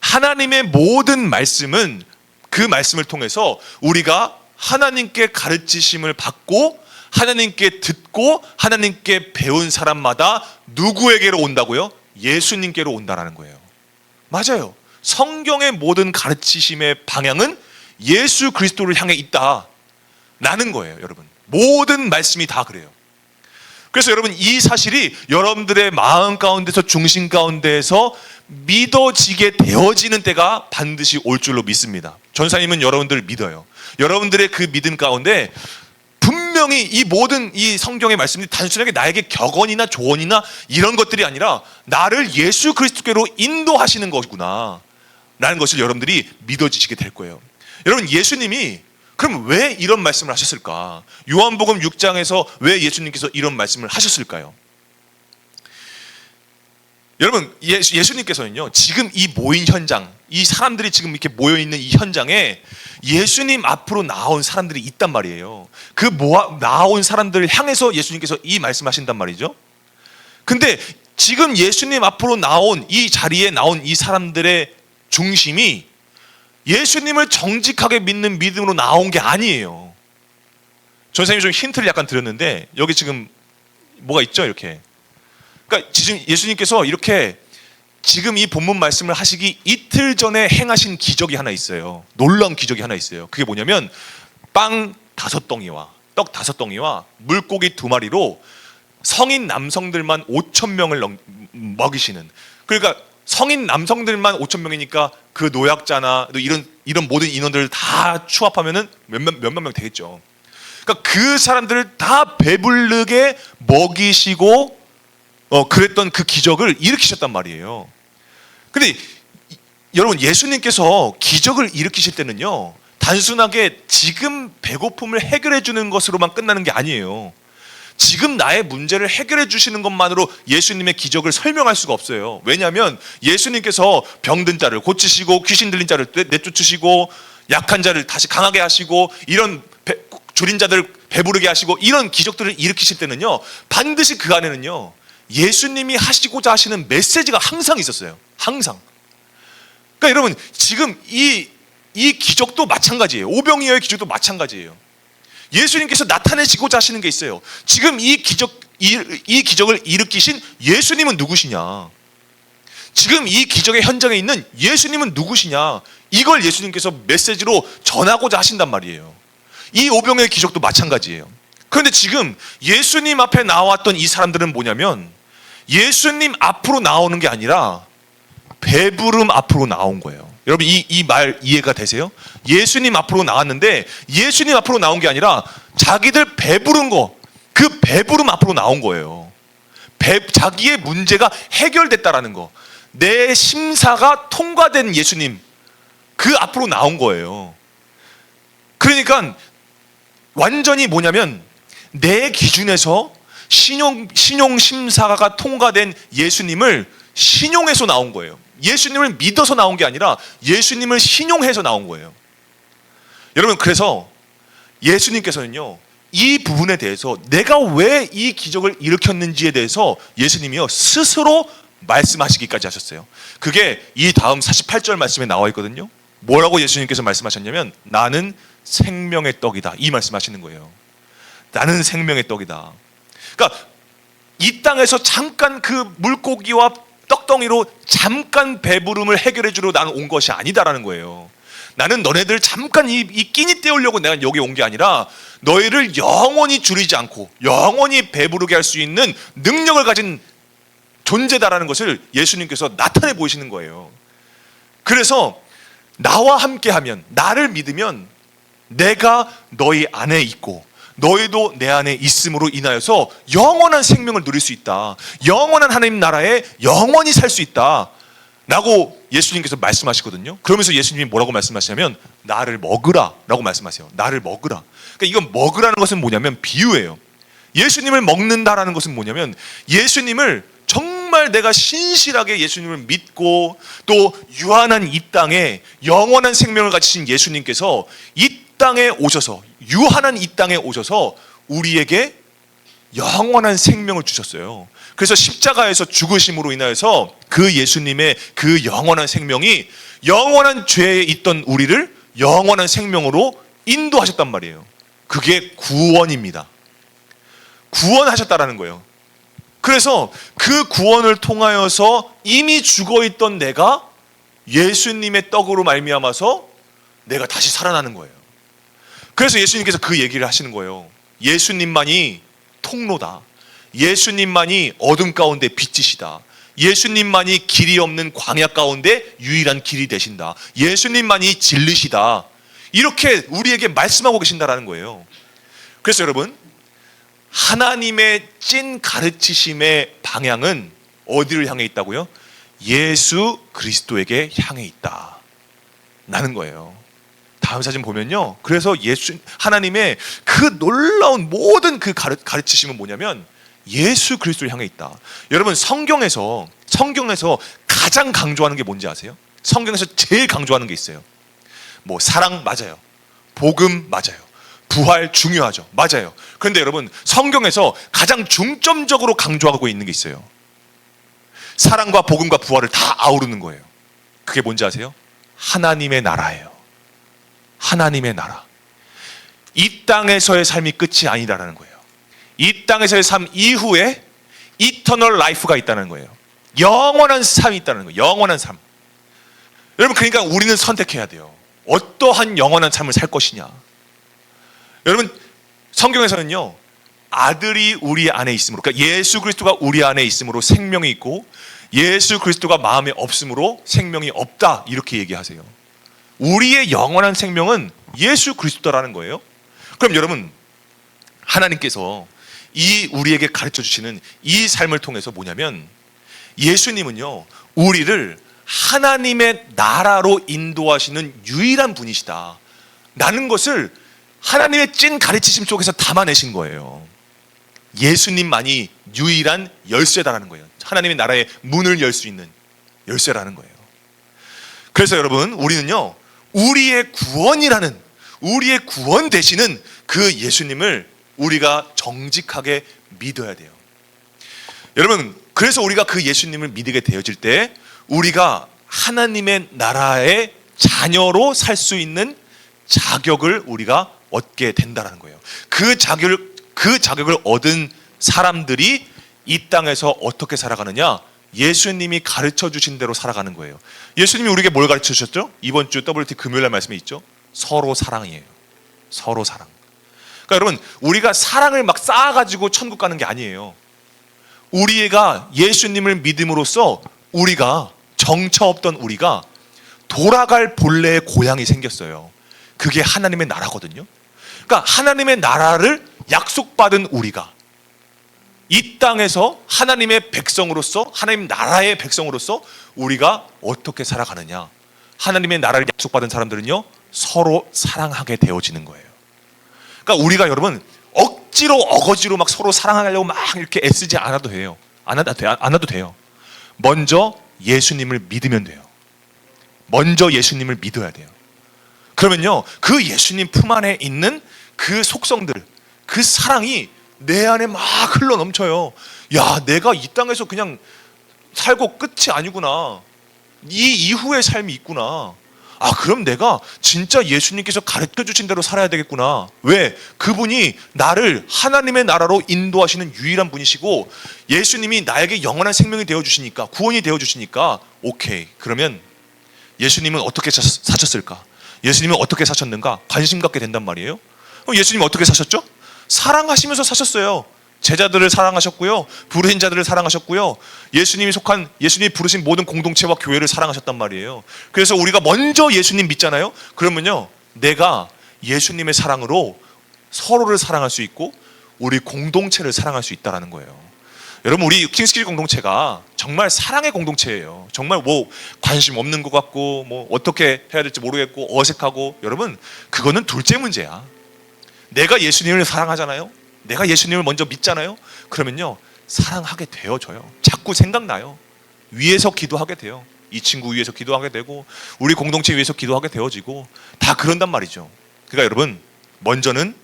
하나님의 모든 말씀은 그 말씀을 통해서 우리가 하나님께 가르치심을 받고 하나님께 듣고 하나님께 배운 사람마다 누구에게로 온다고요? 예수님께로 온다라는 거예요. 맞아요. 성경의 모든 가르치심의 방향은 예수 그리스도를 향해 있다라는 거예요. 여러분, 모든 말씀이 다 그래요. 그래서 여러분, 이 사실이 여러분들의 마음 가운데서, 중심 가운데에서 믿어지게 되어지는 때가 반드시 올 줄로 믿습니다. 전사님은 여러분들을 믿어요. 여러분들의 그 믿음 가운데 분명히 이 모든 이 성경의 말씀이 단순하게 나에게 격언이나 조언이나 이런 것들이 아니라 나를 예수 그리스도께로 인도하시는 것이구나 라는 것을 여러분들이 믿어지시게 될 거예요. 여러분, 예수님이 그럼 왜 이런 말씀을 하셨을까? 요한복음 6장에서 왜 예수님께서 이런 말씀을 하셨을까요? 여러분, 예수님께서는요, 지금 이 모인 현장, 이 사람들이 지금 이렇게 모여있는 이 현장에 예수님 앞으로 나온 사람들이 있단 말이에요. 그 나온 사람들을 향해서 예수님께서 이 말씀하신단 말이죠. 근데 지금 예수님 앞으로 나온 이 자리에 나온 이 사람들의 중심이 예수님을 정직하게 믿는 믿음으로 나온 게 아니에요. 전사님이 좀 힌트를 약간 드렸는데 여기 지금 뭐가 있죠? 이렇게. 그러니까 지금 예수님께서 이렇게 지금 이 본문 말씀을 하시기 이틀 전에 행하신 기적이 하나 있어요. 놀라운 기적이 하나 있어요. 그게 뭐냐면 빵 5덩이와 떡 5덩이와 물고기 2마리로 성인 남성들만 5,000명을 먹이시는. 그러니까 성인 남성들만 5,000명이니까 그 노약자나 이런 모든 인원들을 다 추합하면은 몇만 명 되겠죠. 그러니까 그 사람들을 다 배부르게 먹이시고 그랬던 그 기적을 일으키셨단 말이에요. 근데 여러분, 예수님께서 기적을 일으키실 때는요, 단순하게 지금 배고픔을 해결해 주는 것으로만 끝나는 게 아니에요. 지금 나의 문제를 해결해 주시는 것만으로 예수님의 기적을 설명할 수가 없어요. 왜냐하면 예수님께서 병든 자를 고치시고 귀신 들린 자를 내쫓으시고 약한 자를 다시 강하게 하시고 이런 줄인 자들을 배부르게 하시고 이런 기적들을 일으키실 때는요, 반드시 그 안에는요, 예수님이 하시고자 하시는 메시지가 항상 있었어요. 항상. 그러니까 여러분, 지금 이 기적도 마찬가지예요. 오병이어의 기적도 마찬가지예요. 예수님께서 나타내시고자 하시는 게 있어요. 지금 이 기적을 일으키신 예수님은 누구시냐? 지금 이 기적의 현장에 있는 예수님은 누구시냐? 이걸 예수님께서 메시지로 전하고자 하신단 말이에요. 이 오병이어의 기적도 마찬가지예요. 그런데 지금 예수님 앞에 나왔던 이 사람들은 뭐냐면 예수님 앞으로 나오는 게 아니라 배부름 앞으로 나온 거예요. 여러분, 이 말 이해가 되세요? 예수님 앞으로 나왔는데 예수님 앞으로 나온 게 아니라 자기들 배부른 거, 그 배부름 앞으로 나온 거예요. 자기의 문제가 해결됐다라는 거, 내 심사가 통과된 예수님, 그 앞으로 나온 거예요. 그러니까 완전히 뭐냐면 내 기준에서 신용 심사가 통과된 예수님을 신용해서 나온 거예요. 예수님을 믿어서 나온 게 아니라 예수님을 신용해서 나온 거예요. 여러분, 그래서 예수님께서는요, 이 부분에 대해서 내가 왜 이 기적을 일으켰는지에 대해서 예수님이요 스스로 말씀하시기까지 하셨어요. 그게 이 다음 48절 말씀에 나와 있거든요. 뭐라고 예수님께서 말씀하셨냐면 나는 생명의 떡이다, 이 말씀하시는 거예요. 나는 생명의 떡이다. 그러니까 이 땅에서 잠깐 그 물고기와 떡덩이로 잠깐 배부름을 해결해 주러 나는 온 것이 아니다라는 거예요. 나는 너네들 잠깐 이 끼니 때우려고 내가 여기 온 게 아니라 너희를 영원히 줄이지 않고 영원히 배부르게 할 수 있는 능력을 가진 존재다라는 것을 예수님께서 나타내 보이시는 거예요. 그래서 나와 함께하면, 나를 믿으면 내가 너희 안에 있고 너희도 내 안에 있음으로 인하여서 영원한 생명을 누릴 수 있다. 영원한 하나님 나라에 영원히 살 수 있다 라고 예수님께서 말씀하시거든요. 그러면서 예수님이 뭐라고 말씀하시냐면 나를 먹으라 라고 말씀하세요. 나를 먹으라. 그러니까 이건 먹으라는 것은 뭐냐면 비유예요. 예수님을 먹는다라는 것은 뭐냐면 예수님을 정말 내가 신실하게 예수님을 믿고 또 유한한 이 땅에 영원한 생명을 가지신 예수님께서 이 땅에 오셔서, 유한한 이 땅에 오셔서 우리에게 영원한 생명을 주셨어요. 그래서 십자가에서 죽으심으로 인하여서 그 예수님의 그 영원한 생명이 영원한 죄에 있던 우리를 영원한 생명으로 인도하셨단 말이에요. 그게 구원입니다. 구원하셨다라는 거예요. 그래서 그 구원을 통하여서 이미 죽어있던 내가 예수님의 떡으로 말미암아서 내가 다시 살아나는 거예요. 그래서 예수님께서 그 얘기를 하시는 거예요. 예수님만이 통로다. 예수님만이 어둠 가운데 빛이시다. 예수님만이 길이 없는 광야 가운데 유일한 길이 되신다. 예수님만이 진리시다. 이렇게 우리에게 말씀하고 계신다라는 거예요. 그래서 여러분, 하나님의 찐 가르치심의 방향은 어디를 향해 있다고요? 예수 그리스도에게 향해 있다 라는 거예요. 다음 사진 보면요. 그래서 하나님의 그 놀라운 모든 그 가르치심은 뭐냐면 예수 그리스도를 향해 있다. 여러분 성경에서 가장 강조하는 게 뭔지 아세요? 성경에서 제일 강조하는 게 있어요. 뭐 사랑 맞아요. 복음 맞아요. 부활 중요하죠. 맞아요. 그런데 여러분 성경에서 가장 중점적으로 강조하고 있는 게 있어요. 사랑과 복음과 부활을 다 아우르는 거예요. 그게 뭔지 아세요? 하나님의 나라예요. 하나님의 나라. 이 땅에서의 삶이 끝이 아니다라는 거예요. 이 땅에서의 삶 이후에 이터널 라이프가 있다는 거예요. 영원한 삶이 있다는 거예요. 영원한 삶. 여러분 그러니까 우리는 선택해야 돼요. 어떠한 영원한 삶을 살 것이냐. 여러분 성경에서는요. 아들이 우리 안에 있으므로, 그러니까 예수 그리스도가 우리 안에 있으므로 생명이 있고 예수 그리스도가 마음에 없으므로 생명이 없다 이렇게 얘기하세요. 우리의 영원한 생명은 예수 그리스도라는 거예요. 그럼 여러분 하나님께서 이 우리에게 가르쳐 주시는 이 삶을 통해서 뭐냐면 예수님은요 우리를 하나님의 나라로 인도하시는 유일한 분이시다 라는 것을 하나님의 찐 가르치심 속에서 담아내신 거예요. 예수님만이 유일한 열쇠다라는 거예요. 하나님의 나라의 문을 열 수 있는 열쇠라는 거예요. 그래서 여러분 우리는요 우리의 구원이라는, 우리의 구원 되시는 그 예수님을 우리가 정직하게 믿어야 돼요. 여러분 그래서 우리가 그 예수님을 믿게 되어질 때 우리가 하나님의 나라의 자녀로 살 수 있는 자격을 우리가 얻게 된다는 거예요. 그 자격을 얻은 사람들이 이 땅에서 어떻게 살아가느냐? 예수님이 가르쳐 주신 대로 살아가는 거예요. 예수님이 우리에게 뭘 가르쳐 주셨죠? 이번 주 WT 금요일 날 말씀에 있죠. 서로 사랑이에요. 서로 사랑. 그러니까 여러분 우리가 사랑을 막 쌓아가지고 천국 가는 게 아니에요. 우리가 예수님을 믿음으로써 우리가 정처 없던 우리가 돌아갈 본래의 고향이 생겼어요. 그게 하나님의 나라거든요. 그러니까 하나님의 나라를 약속받은 우리가 이 땅에서 하나님의 백성으로서, 하나님 나라의 백성으로서 우리가 어떻게 살아가느냐. 하나님의 나라를 약속받은 사람들은요 서로 사랑하게 되어지는 거예요. 그러니까 우리가 여러분 억지로 어거지로 막 서로 사랑하려고 막 이렇게 애쓰지 않아도 돼요. 안 해도 돼요. 먼저 예수님을 믿으면 돼요. 먼저 예수님을 믿어야 돼요. 그러면요 그 예수님 품 안에 있는 그 속성들, 그 사랑이 내 안에 막 흘러 넘쳐요. 야, 내가 이 땅에서 그냥 살고 끝이 아니구나. 이 이후의 삶이 있구나. 아, 그럼 내가 진짜 예수님께서 가르쳐 주신 대로 살아야 되겠구나. 왜? 그분이 나를 하나님의 나라로 인도하시는 유일한 분이시고 예수님이 나에게 영원한 생명이 되어주시니까, 구원이 되어주시니까 오케이. 그러면 예수님은 어떻게 사셨을까? 예수님은 어떻게 사셨는가? 관심 갖게 된단 말이에요. 그럼 예수님은 어떻게 사셨죠? 사랑하시면서 사셨어요. 제자들을 사랑하셨고요. 부르신 자들을 사랑하셨고요. 예수님이 부르신 모든 공동체와 교회를 사랑하셨단 말이에요. 그래서 우리가 먼저 예수님 믿잖아요. 그러면요 내가 예수님의 사랑으로 서로를 사랑할 수 있고 우리 공동체를 사랑할 수 있다는 거예요. 여러분 우리 킹스키즈 공동체가 정말 사랑의 공동체예요. 정말 뭐 관심 없는 것 같고 뭐 어떻게 해야 될지 모르겠고 어색하고, 여러분 그거는 둘째 문제야. 내가 예수님을 사랑하잖아요. 내가 예수님을 먼저 믿잖아요. 그러면요 사랑하게 되어져요. 자꾸 생각나요. 위에서 기도하게 돼요. 이 친구 위해서 기도하게 되고 우리 공동체 위해서 기도하게 되어지고 다 그런단 말이죠. 그러니까 여러분 먼저는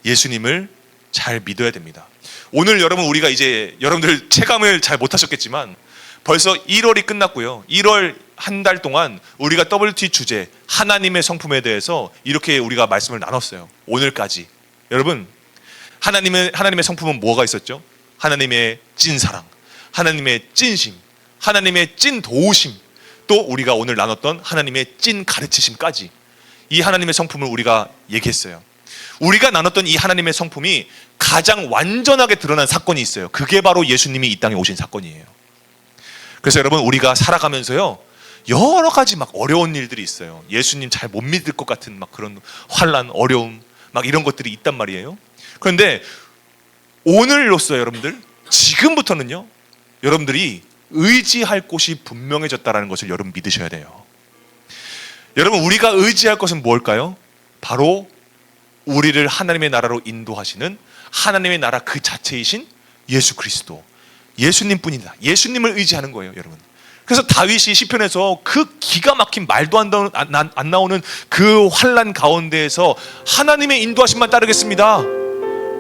예수님을 잘 믿어야 됩니다. 오늘 여러분 우리가 이제 여러분들 체감을 잘 못하셨겠지만 벌써 1월이 끝났고요. 1월 한 달 동안 우리가 WT 주제 하나님의 성품에 대해서 이렇게 우리가 말씀을 나눴어요. 오늘까지. 여러분 하나님의 성품은 뭐가 있었죠? 하나님의 찐 사랑, 하나님의 찐심, 하나님의 찐 도우심, 또 우리가 오늘 나눴던 하나님의 찐 가르치심까지 이 하나님의 성품을 우리가 얘기했어요. 우리가 나눴던 이 하나님의 성품이 가장 완전하게 드러난 사건이 있어요. 그게 바로 예수님이 이 땅에 오신 사건이에요. 그래서 여러분 우리가 살아가면서요 여러 가지 막 어려운 일들이 있어요. 예수님 잘 못 믿을 것 같은 막 그런 환난, 어려움 막 이런 것들이 있단 말이에요. 그런데 오늘로써 여러분들 지금부터는요 여러분들이 의지할 곳이 분명해졌다는 것을 여러분 믿으셔야 돼요. 여러분 우리가 의지할 것은 뭘까요? 바로 우리를 하나님의 나라로 인도하시는 하나님의 나라 그 자체이신 예수 그리스도, 예수님뿐이다. 예수님을 의지하는 거예요, 여러분. 그래서 다윗이 시편에서 그 기가 막힌 말도 안 나오는 그 환난 가운데에서 하나님의 인도하심만 따르겠습니다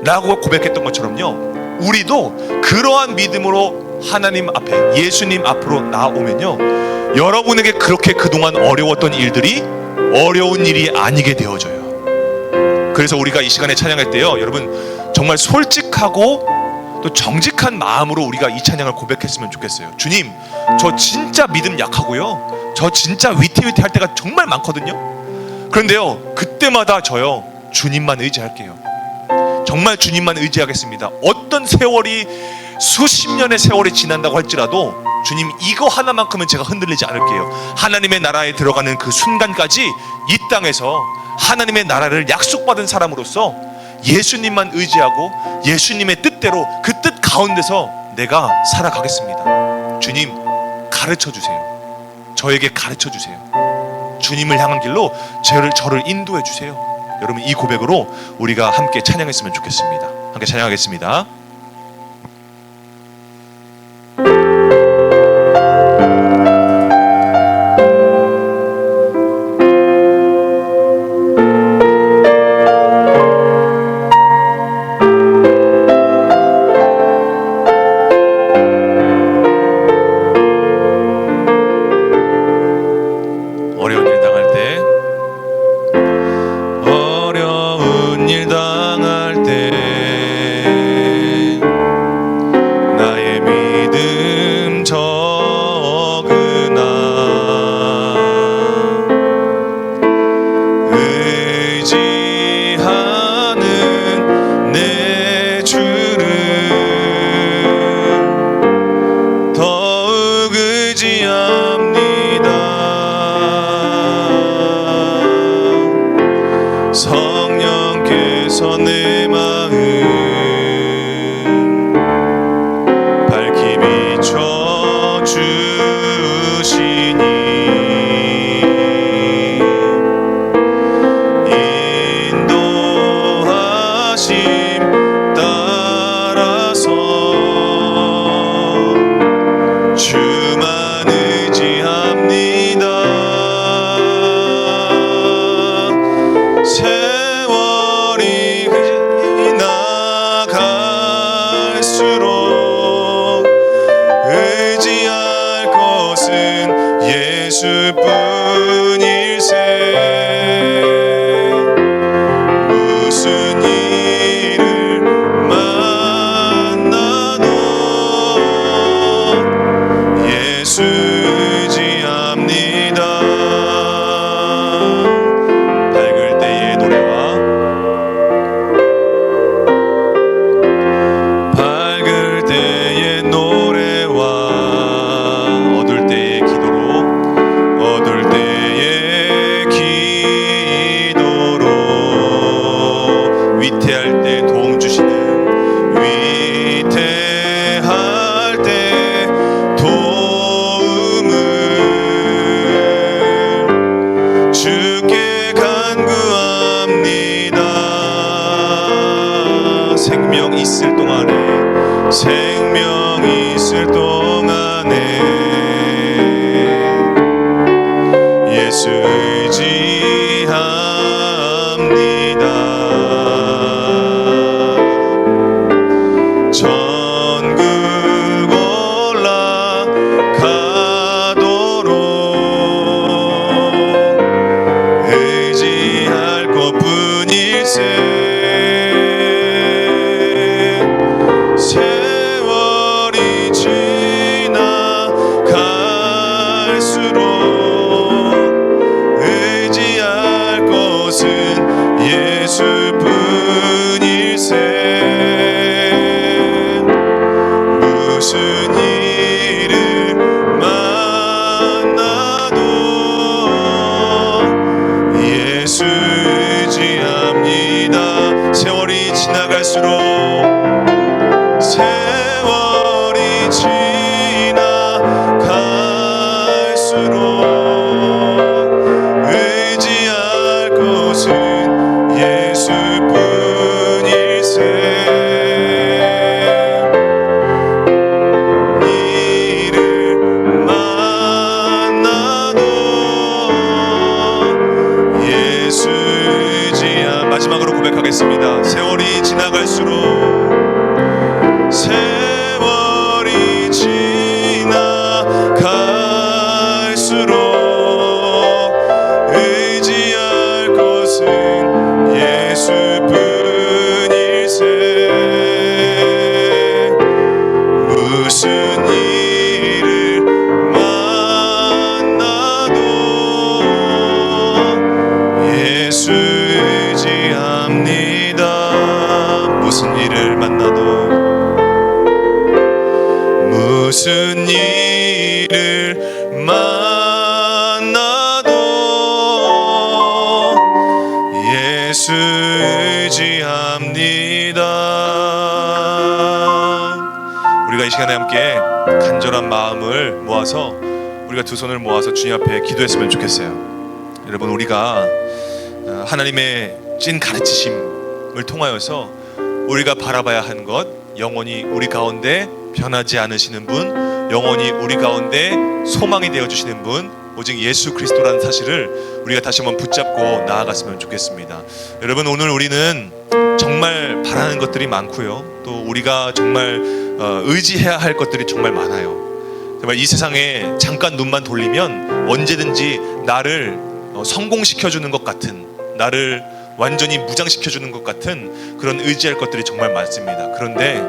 라고 고백했던 것처럼요, 우리도 그러한 믿음으로 하나님 앞에, 예수님 앞으로 나오면요, 여러분에게 그렇게 그동안 어려웠던 일들이 어려운 일이 아니게 되어져요. 그래서 우리가 이 시간에 찬양할 때요, 여러분 정말 솔직하고 또 정직한 마음으로 우리가 이 찬양을 고백했으면 좋겠어요. 주님, 저 진짜 믿음 약하고요, 저 진짜 위태위태할 때가 정말 많거든요. 그런데요, 그때마다 저요 주님만 의지할게요. 정말 주님만 의지하겠습니다. 어떤 세월이, 수십 년의 세월이 지난다고 할지라도 주님, 이거 하나만큼은 제가 흔들리지 않을게요. 하나님의 나라에 들어가는 그 순간까지 이 땅에서 하나님의 나라를 약속받은 사람으로서 예수님만 의지하고 예수님의 뜻대로 그 뜻 가운데서 내가 살아가겠습니다. 주님, 가르쳐 주세요. 저에게 가르쳐 주세요. 주님을 향한 길로 저를 인도해 주세요. 여러분, 이 고백으로 우리가 함께 찬양했으면 좋겠습니다. 함께 찬양하겠습니다. 성령께서 내 마음 밝히 비춰 주시니 인도하심 따라서 주만 의지합니다. 세월이 나갈수록 의지할 것은 예수뿐일세. 무슨 일을 만나도 예수 의지합니다. 밝을 때의 노래와 밝을 때의 노래와 어두울 때의 기도로 어두울 때의 기도로 위태할 때 도움 주시는 위태할 때 도움을 주께 간구합니다. 생명 있을 동안에 생명 있을 동안에 예수 의지합니다. 전국 올라가도록 의지할 것뿐일세. 세월이 지나갈수록 의지할 것은 예수뿐일세. 무슨 일을 만나도 예수 의지합니다. 세월이 지나갈수록 세월이 지나갈수록 의지할 것은 고백하겠습니다. 세월이 지나갈수록 세월이 지나갈수록 의지할 것은 예수뿐일세. 무슨 일을 만나도 예수 의지합니다. 무슨 일을 만나도 무슨 일을 만나도 예수 의지합니다. 우리가 이 시간에 함께 간절한 마음을 모아서 우리가 두 손을 모아서 주님 앞에 기도했으면 좋겠어요. 여러분, 우리가 하나님의 찐 가르치심을 통하여서 우리가 바라봐야 한 것, 영원히 우리 가운데 변하지 않으시는 분, 영원히 우리 가운데 소망이 되어주시는 분, 오직 예수 그리스도라는 사실을 우리가 다시 한번 붙잡고 나아갔으면 좋겠습니다. 여러분, 오늘 우리는 정말 바라는 것들이 많고요, 또 우리가 정말 의지해야 할 것들이 정말 많아요. 정말 이 세상에 잠깐 눈만 돌리면 언제든지 나를 성공시켜주는 것 같은, 나를 완전히 무장시켜주는 것 같은 그런 의지할 것들이 정말 많습니다. 그런데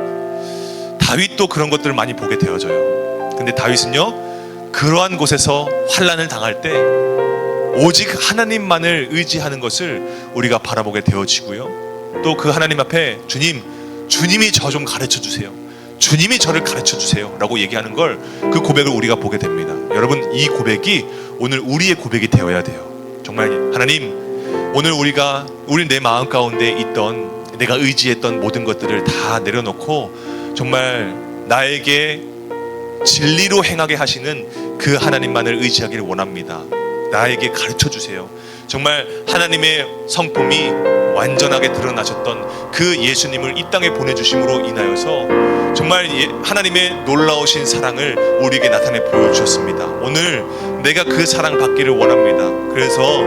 다윗도 그런 것들을 많이 보게 되어져요. 근데 다윗은요, 그러한 곳에서 환난을 당할 때 오직 하나님만을 의지하는 것을 우리가 바라보게 되어지고요, 또 그 하나님 앞에 주님이 저 좀 가르쳐 주세요, 주님이 저를 가르쳐 주세요 라고 얘기하는 걸, 그 고백을 우리가 보게 됩니다. 여러분, 이 고백이 오늘 우리의 고백이 되어야 돼요. 정말 하나님, 오늘 우리 내 마음 가운데 있던, 내가 의지했던 모든 것들을 다 내려놓고 정말 나에게 진리로 행하게 하시는 그 하나님만을 의지하기를 원합니다. 나에게 가르쳐 주세요. 정말 하나님의 성품이 완전하게 드러나셨던 그 예수님을 이 땅에 보내주심으로 인하여서 정말 하나님의 놀라우신 사랑을 우리에게 나타내 보여주셨습니다. 오늘 내가 그 사랑 받기를 원합니다. 그래서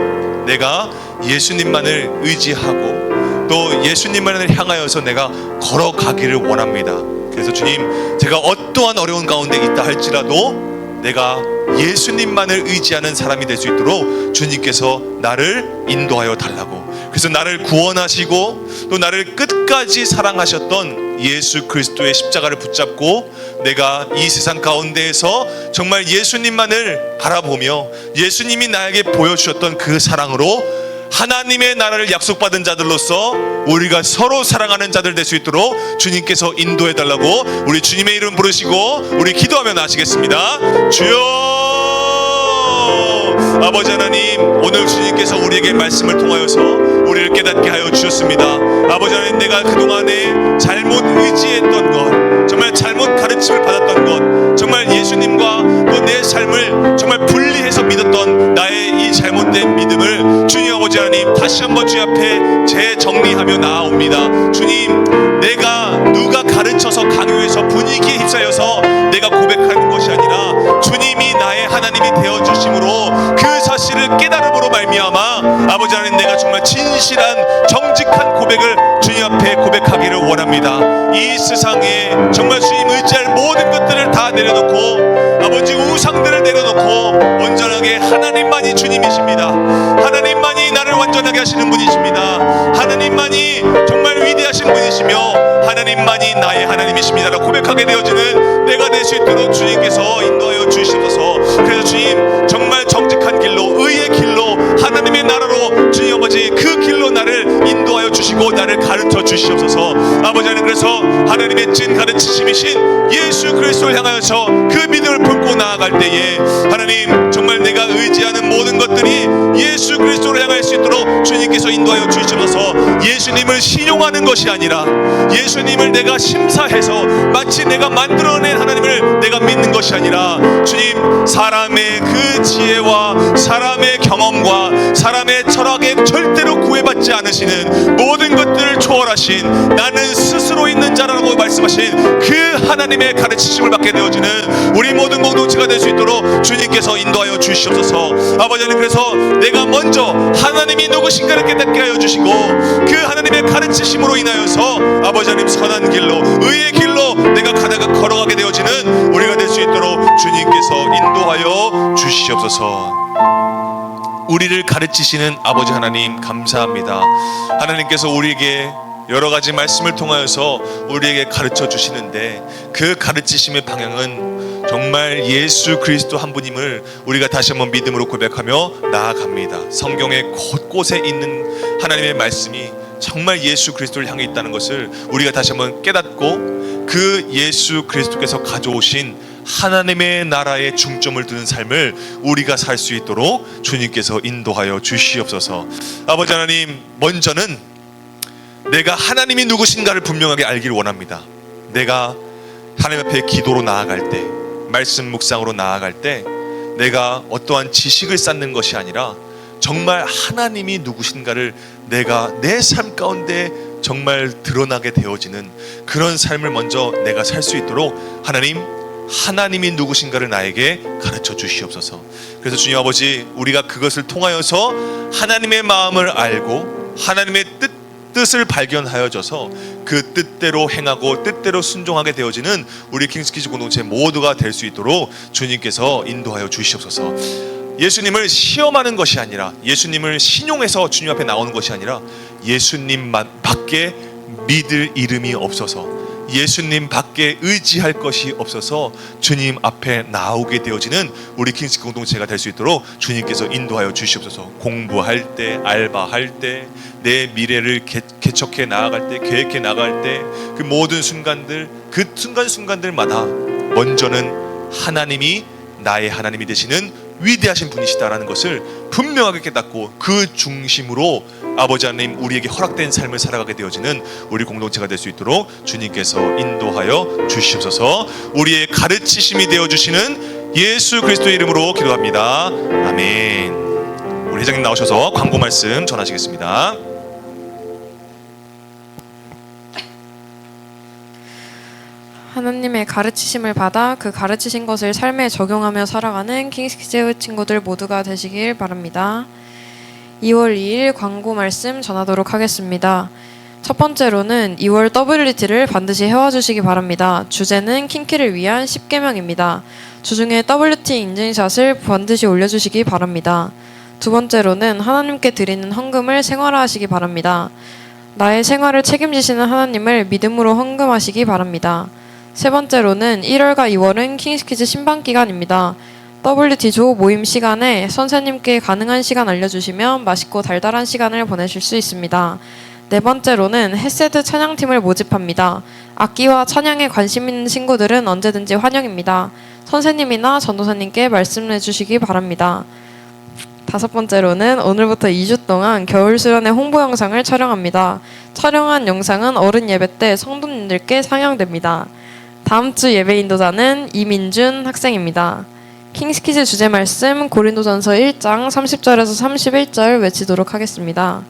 내가 예수님만을 의지하고 또 예수님만을 향하여서 내가 걸어가기를 원합니다. 그래서 주님, 제가 어떠한 어려운 가운데 있다 할지라도 내가 예수님만을 의지하는 사람이 될 수 있도록 주님께서 나를 인도하여 달라고, 그래서 나를 구원하시고 또 나를 끝까지 사랑하셨던 예수 그리스도의 십자가를 붙잡고 내가 이 세상 가운데에서 정말 예수님만을 바라보며 예수님이 나에게 보여주셨던 그 사랑으로 하나님의 나라를 약속받은 자들로서 우리가 서로 사랑하는 자들 될 수 있도록 주님께서 인도해 달라고 우리 주님의 이름 부르시고 우리 기도하며 나아가시겠습니다. 주여, 아버지 하나님, 오늘 주님께서 우리에게 말씀을 통하여서 우리를 깨닫게 하여 주셨습니다. 아버지 하나님, 내가 그동안에 잘못 의지했던 것, 정말 잘못 가르침을 받았던 것, 정말 예수님과 또 내 삶을 정말 분리해서 믿었던 나의 이 잘못된 믿음을 주님 아버지 하나님, 다시 한번 주님 앞에 재정리하며 나아옵니다. 주님, 내가 누가 가르쳐서 강요해서 분위기에 휩싸여서 내가 고백하는 것이 아니라 주님이 나의 하나님이 되어주심으로 그 사실을 깨달음으로 말미암아 아버지 하나님, 내가 정말 진실한 정직한 고백을 주님 앞에 고백하기를 원합니다. 이 세상에 정말 주님 의지할 모든 것들을 다 내려놓고 아버지 우상들을 내려놓고 온전하게 하나님만이 주님이십니다. 하나님만이 나를 완전하게 하시는 분이십니다. 하나님만이 정말 위대하신 분이시며 하나님만이 나의 하나님이십니다 라고 고백하게 되어지는 내가 될 수 있도록 주님께서 인도하여 주시옵소서. 그래서 주님, 정말 정직한 길로, 의의 길로, 하나님의 나라로 주님 아버지 그 길로 나를 인도하여 주시고 나를 가르쳐 주시옵소서. 아버지 하나님, 그래서 하나님의 찐 가르치심이신 예수 그리스도를 향하여서 그 믿음을 품고 나아갈 때에 하나님, 정말 내가 의지하는 모든 것들이 예수 그리스도를 향할 수 있도록 주님께서 인도하여 주시옵소서. 예수님을 신용하는 것이 아니라 예수님을 내가 심사해서 마치 내가 만들어낸 하나님을 내가 믿는 것이 아니라 주님, 사람의 그 지혜와 사람의 경험과 사람의 철학에 절대로 구애받지 않으시는 모든 것들을 초월하신 나는 스스로 있는 자라고 말씀하신 그 하나님의 가르치심을 받게 되어지는 우리 모든 공동체가 될 수 있도록 주님께서 인도하여 주시옵소서. 아버지 하나님, 그래서 내가 먼저 하나님이 누구신가를 깨닫게 하여 주시고 그 하나님의 가르치심으로 인하여서 아버지 하나님 선한 길로 의의 길로 내가 걸어가게 되어지는 우리가 될 수 있도록 주님께서 인도하여 주시옵소서. 우리를 가르치시는 아버지 하나님 감사합니다. 하나님께서 우리에게 여러 가지 말씀을 통하여서 우리에게 가르쳐 주시는데 그 가르치심의 방향은 정말 예수 그리스도 한 분임을 우리가 다시 한번 믿음으로 고백하며 나아갑니다. 성경의 곳곳에 있는 하나님의 말씀이 정말 예수 그리스도를 향해 있다는 것을 우리가 다시 한번 깨닫고 그 예수 그리스도께서 가져오신 하나님의 나라에 중점을 두는 삶을 우리가 살 수 있도록 주님께서 인도하여 주시옵소서. 아버지 하나님, 먼저는 내가 하나님이 누구신가를 분명하게 알기를 원합니다. 내가 하나님 앞에 기도로 나아갈 때, 말씀 묵상으로 나아갈 때 내가 어떠한 지식을 쌓는 것이 아니라 정말 하나님이 누구신가를 내가 내 삶 가운데 정말 드러나게 되어지는 그런 삶을 먼저 내가 살 수 있도록 하나님이 누구신가를 나에게 가르쳐 주시옵소서. 그래서 주님 아버지, 우리가 그것을 통하여서 하나님의 마음을 알고 하나님의 뜻을 발견하여져서 그 뜻대로 행하고 뜻대로 순종하게 되어지는 우리 킹스키즈 공동체 모두가 될 수 있도록 주님께서 인도하여 주시옵소서. 예수님을 시험하는 것이 아니라, 예수님을 신용해서 주님 앞에 나오는 것이 아니라, 예수님만 밖에 믿을 이름이 없어서, 예수님 밖에 의지할 것이 없어서 주님 앞에 나오게 되어지는 우리 킹스 공동체가 될 수 있도록 주님께서 인도하여 주시옵소서. 공부할 때, 알바할 때, 내 미래를 개척해 나아갈 때, 계획해 나아갈 때, 그 모든 순간들, 그 순간순간들마다 먼저는 하나님이 나의 하나님이 되시는 위대하신 분이시다라는 것을 분명하게 깨닫고 그 중심으로 아버지 하나님 우리에게 허락된 삶을 살아가게 되어지는 우리 공동체가 될 수 있도록 주님께서 인도하여 주시옵소서. 우리의 가르치심이 되어주시는 예수 그리스도의 이름으로 기도합니다. 아멘. 우리 회장님 나오셔서 광고 말씀 전하시겠습니다. 하나님의 가르치심을 받아 그 가르치신 것을 삶에 적용하며 살아가는 킹스키즈 친구들 모두가 되시길 바랍니다. 2월 2일 광고 말씀 전하도록 하겠습니다. 첫 번째로는 2월 WT를 반드시 해와 주시기 바랍니다. 주제는 킹키를 위한 10계명입니다. 주중에 WT 인증샷을 반드시 올려주시기 바랍니다. 두 번째로는 하나님께 드리는 헌금을 생활화하시기 바랍니다. 나의 생활을 책임지시는 하나님을 믿음으로 헌금하시기 바랍니다. 세 번째로는 1월과 2월은 킹스키즈 신방기간입니다. WT조 모임 시간에 선생님께 가능한 시간 알려주시면 맛있고 달달한 시간을 보내실 수 있습니다. 네 번째로는 햇세드 찬양팀을 모집합니다. 악기와 찬양에 관심 있는 친구들은 언제든지 환영입니다. 선생님이나 전도사님께 말씀해 주시기 바랍니다. 다섯 번째로는 오늘부터 2주 동안 겨울 수련회 홍보 영상을 촬영합니다. 촬영한 영상은 어른 예배 때 성도님들께 상영됩니다. 다음 주 예배 인도자는 이민준 학생입니다. 킹스키즈 주제 말씀 고린도전서 1장 30절에서 31절 외치도록 하겠습니다.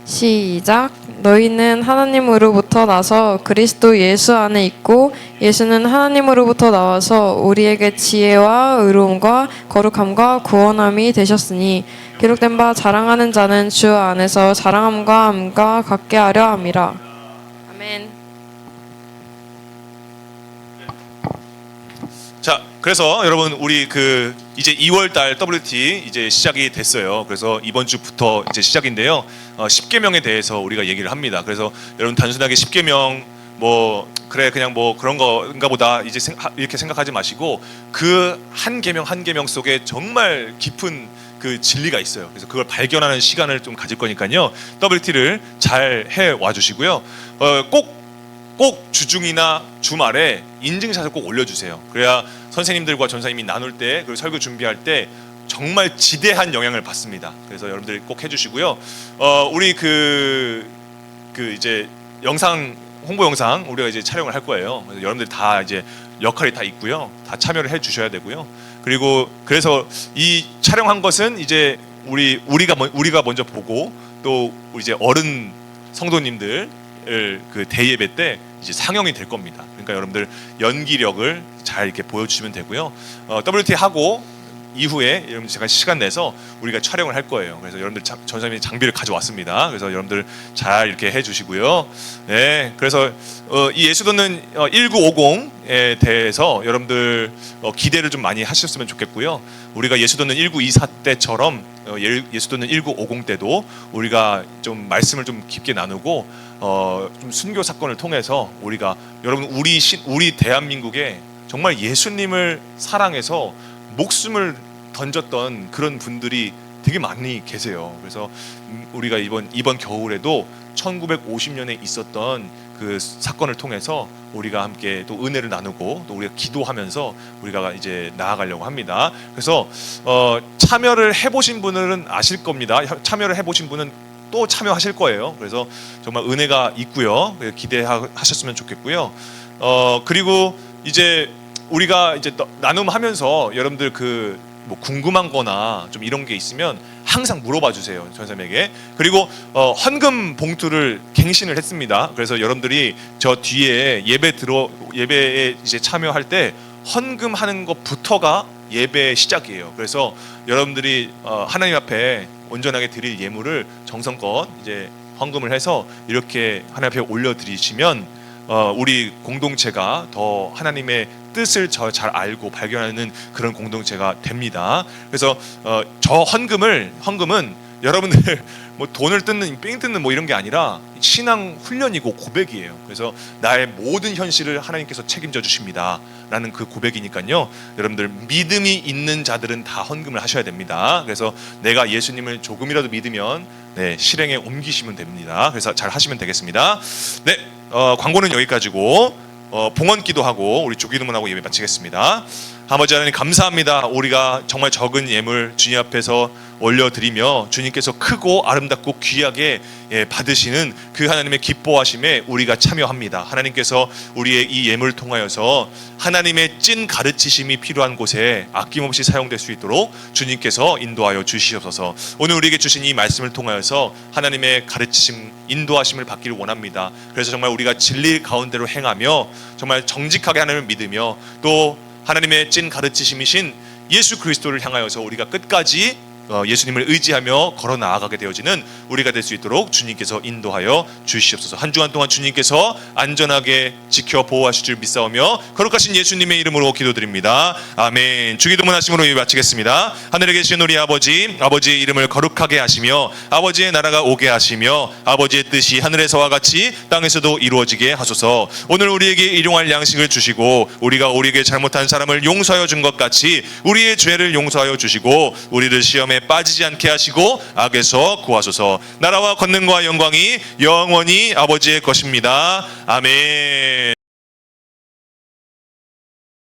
시작. 너희는 하나님으로부터 나서 그리스도 예수 안에 있고 예수는 하나님으로부터 나와서 우리에게 지혜와 의로움과 거룩함과 구원함이 되셨으니 기록된 바 자랑하는 자는 주 안에서 자랑함과 함과 같게 하려 함이라. 아멘. 자, 그래서 여러분 우리 이제 2월달 WT 이제 시작이 됐어요. 그래서 이번 주부터 이제 시작인데요. 10계명에 대해서 우리가 얘기를 합니다. 그래서 여러분 단순하게 10계명 그래 그냥 그런 거인가 보다 이렇게 생각하지 마시고 그 한 계명 한 계명 속에 정말 깊은 그 진리가 있어요. 그래서 그걸 발견하는 시간을 좀 가질 거니까요. WT를 잘 해 와 주시고요. 꼭 주중이나 주말에 인증샷을 꼭 올려주세요. 그래야 선생님들과 전사님이 나눌 때 그리고 설교 준비할 때 정말 지대한 영향을 받습니다. 그래서 여러분들 꼭 해주시고요. 우리 이제 홍보 영상 우리가 이제 촬영을 할 거예요. 그래서 여러분들 다 이제 역할이 다 있고요. 다 참여를 해주셔야 되고요. 그리고 그래서 이 촬영한 것은 이제 우리가 먼저 보고 또 이제 어른 성도님들을 그 대예배 때 이제 상영이 될 겁니다. 그러니까 여러분들 연기력을 잘 이렇게 보여주시면 되고요. WT 하고 이후에 여러분 제가 시간 내서 우리가 촬영을 할 거예요. 그래서 여러분들 전사님이 장비를 가져왔습니다. 그래서 여러분들 잘 이렇게 해주시고요. 네, 그래서 이 예수도는 1950에 대해서 여러분들 기대를 좀 많이 하셨으면 좋겠고요. 우리가 예수도는 1924 때처럼 예수도는 1950 때도 우리가 좀 말씀을 좀 깊게 나누고 좀 순교 사건을 통해서 우리가 여러분 우리 대한민국에 정말 예수님을 사랑해서 목숨을 던졌던 그런 분들이 되게 많이 계세요. 그래서 우리가 이번 겨울에도 1950년에 있었던 그 사건을 통해서 우리가 함께 또 은혜를 나누고 또 우리가 기도하면서 우리가 이제 나아가려고 합니다. 그래서 참여를 해보신 분들은 아실 겁니다. 참여를 해보신 분은 또 참여하실 거예요. 그래서 정말 은혜가 있고요. 기대하셨으면 좋겠고요. 그리고 이제 우리가 이제 나눔하면서 여러분들 뭐 궁금한거나 좀 이런 게 있으면 항상 물어봐 주세요, 전사님에게. 그리고 헌금 봉투를 갱신을 했습니다. 그래서 여러분들이 저 뒤에 예배에 이제 참여할 때 헌금하는 것부터가 예배의 시작이에요. 그래서 여러분들이 하나님 앞에 온전하게 드릴 예물을 정성껏 이제 헌금을 해서 이렇게 하나님 앞에 올려드리시면 우리 공동체가 더 하나님의 뜻을 잘 알고 발견하는 그런 공동체가 됩니다. 그래서 저 헌금은 여러분들 뭐 돈을 뜯는 삥 뜯는 뭐 이런 게 아니라 신앙 훈련이고 고백이에요. 그래서 나의 모든 현실을 하나님께서 책임져 주십니다 라는 그 고백이니까요. 여러분들 믿음이 있는 자들은 다 헌금을 하셔야 됩니다. 그래서 내가 예수님을 조금이라도 믿으면 실행에 옮기시면 됩니다. 그래서 잘 하시면 되겠습니다. 네, 광고는 여기까지고 봉헌 기도하고 우리 주기도문하고 예배 마치겠습니다. 아버지 하나님 감사합니다. 우리가 정말 적은 예물 주님 앞에서 올려드리며 주님께서 크고 아름답고 귀하게 받으시는 그 하나님의 기뻐하심에 우리가 참여합니다. 하나님께서 우리의 이 예물을 통하여서 하나님의 찐 가르치심이 필요한 곳에 아낌없이 사용될 수 있도록 주님께서 인도하여 주시옵소서. 오늘 우리에게 주신 이 말씀을 통하여서 하나님의 가르치심, 인도하심을 받기를 원합니다. 그래서 정말 우리가 진리 가운데로 행하며 정말 정직하게 하나님을 믿으며 또 하나님의 찐 가르치심이신 예수 그리스도를 향하여서 우리가 끝까지 예수님을 의지하며 걸어 나아가게 되어지는 우리가 될 수 있도록 주님께서 인도하여 주시옵소서. 한 주간 동안 주님께서 안전하게 지켜 보호하실 줄 믿사오며 거룩하신 예수님의 이름으로 기도드립니다. 아멘. 주기도문 하심으로 예배 마치겠습니다. 하늘에 계신 우리 아버지의 이름을 거룩하게 하시며 아버지의 나라가 오게 하시며 아버지의 뜻이 하늘에서와 같이 땅에서도 이루어지게 하소서. 오늘 우리에게 일용할 양식을 주시고 우리가 우리에게 잘못한 사람을 용서하여 준 것 같이 우리의 죄를 용서하여 주시고 우리를 시험에 빠지지 않게 하시고 악에서 구하소서. 나라와 권능과 영광이 영원히 아버지의 것입니다. 아멘.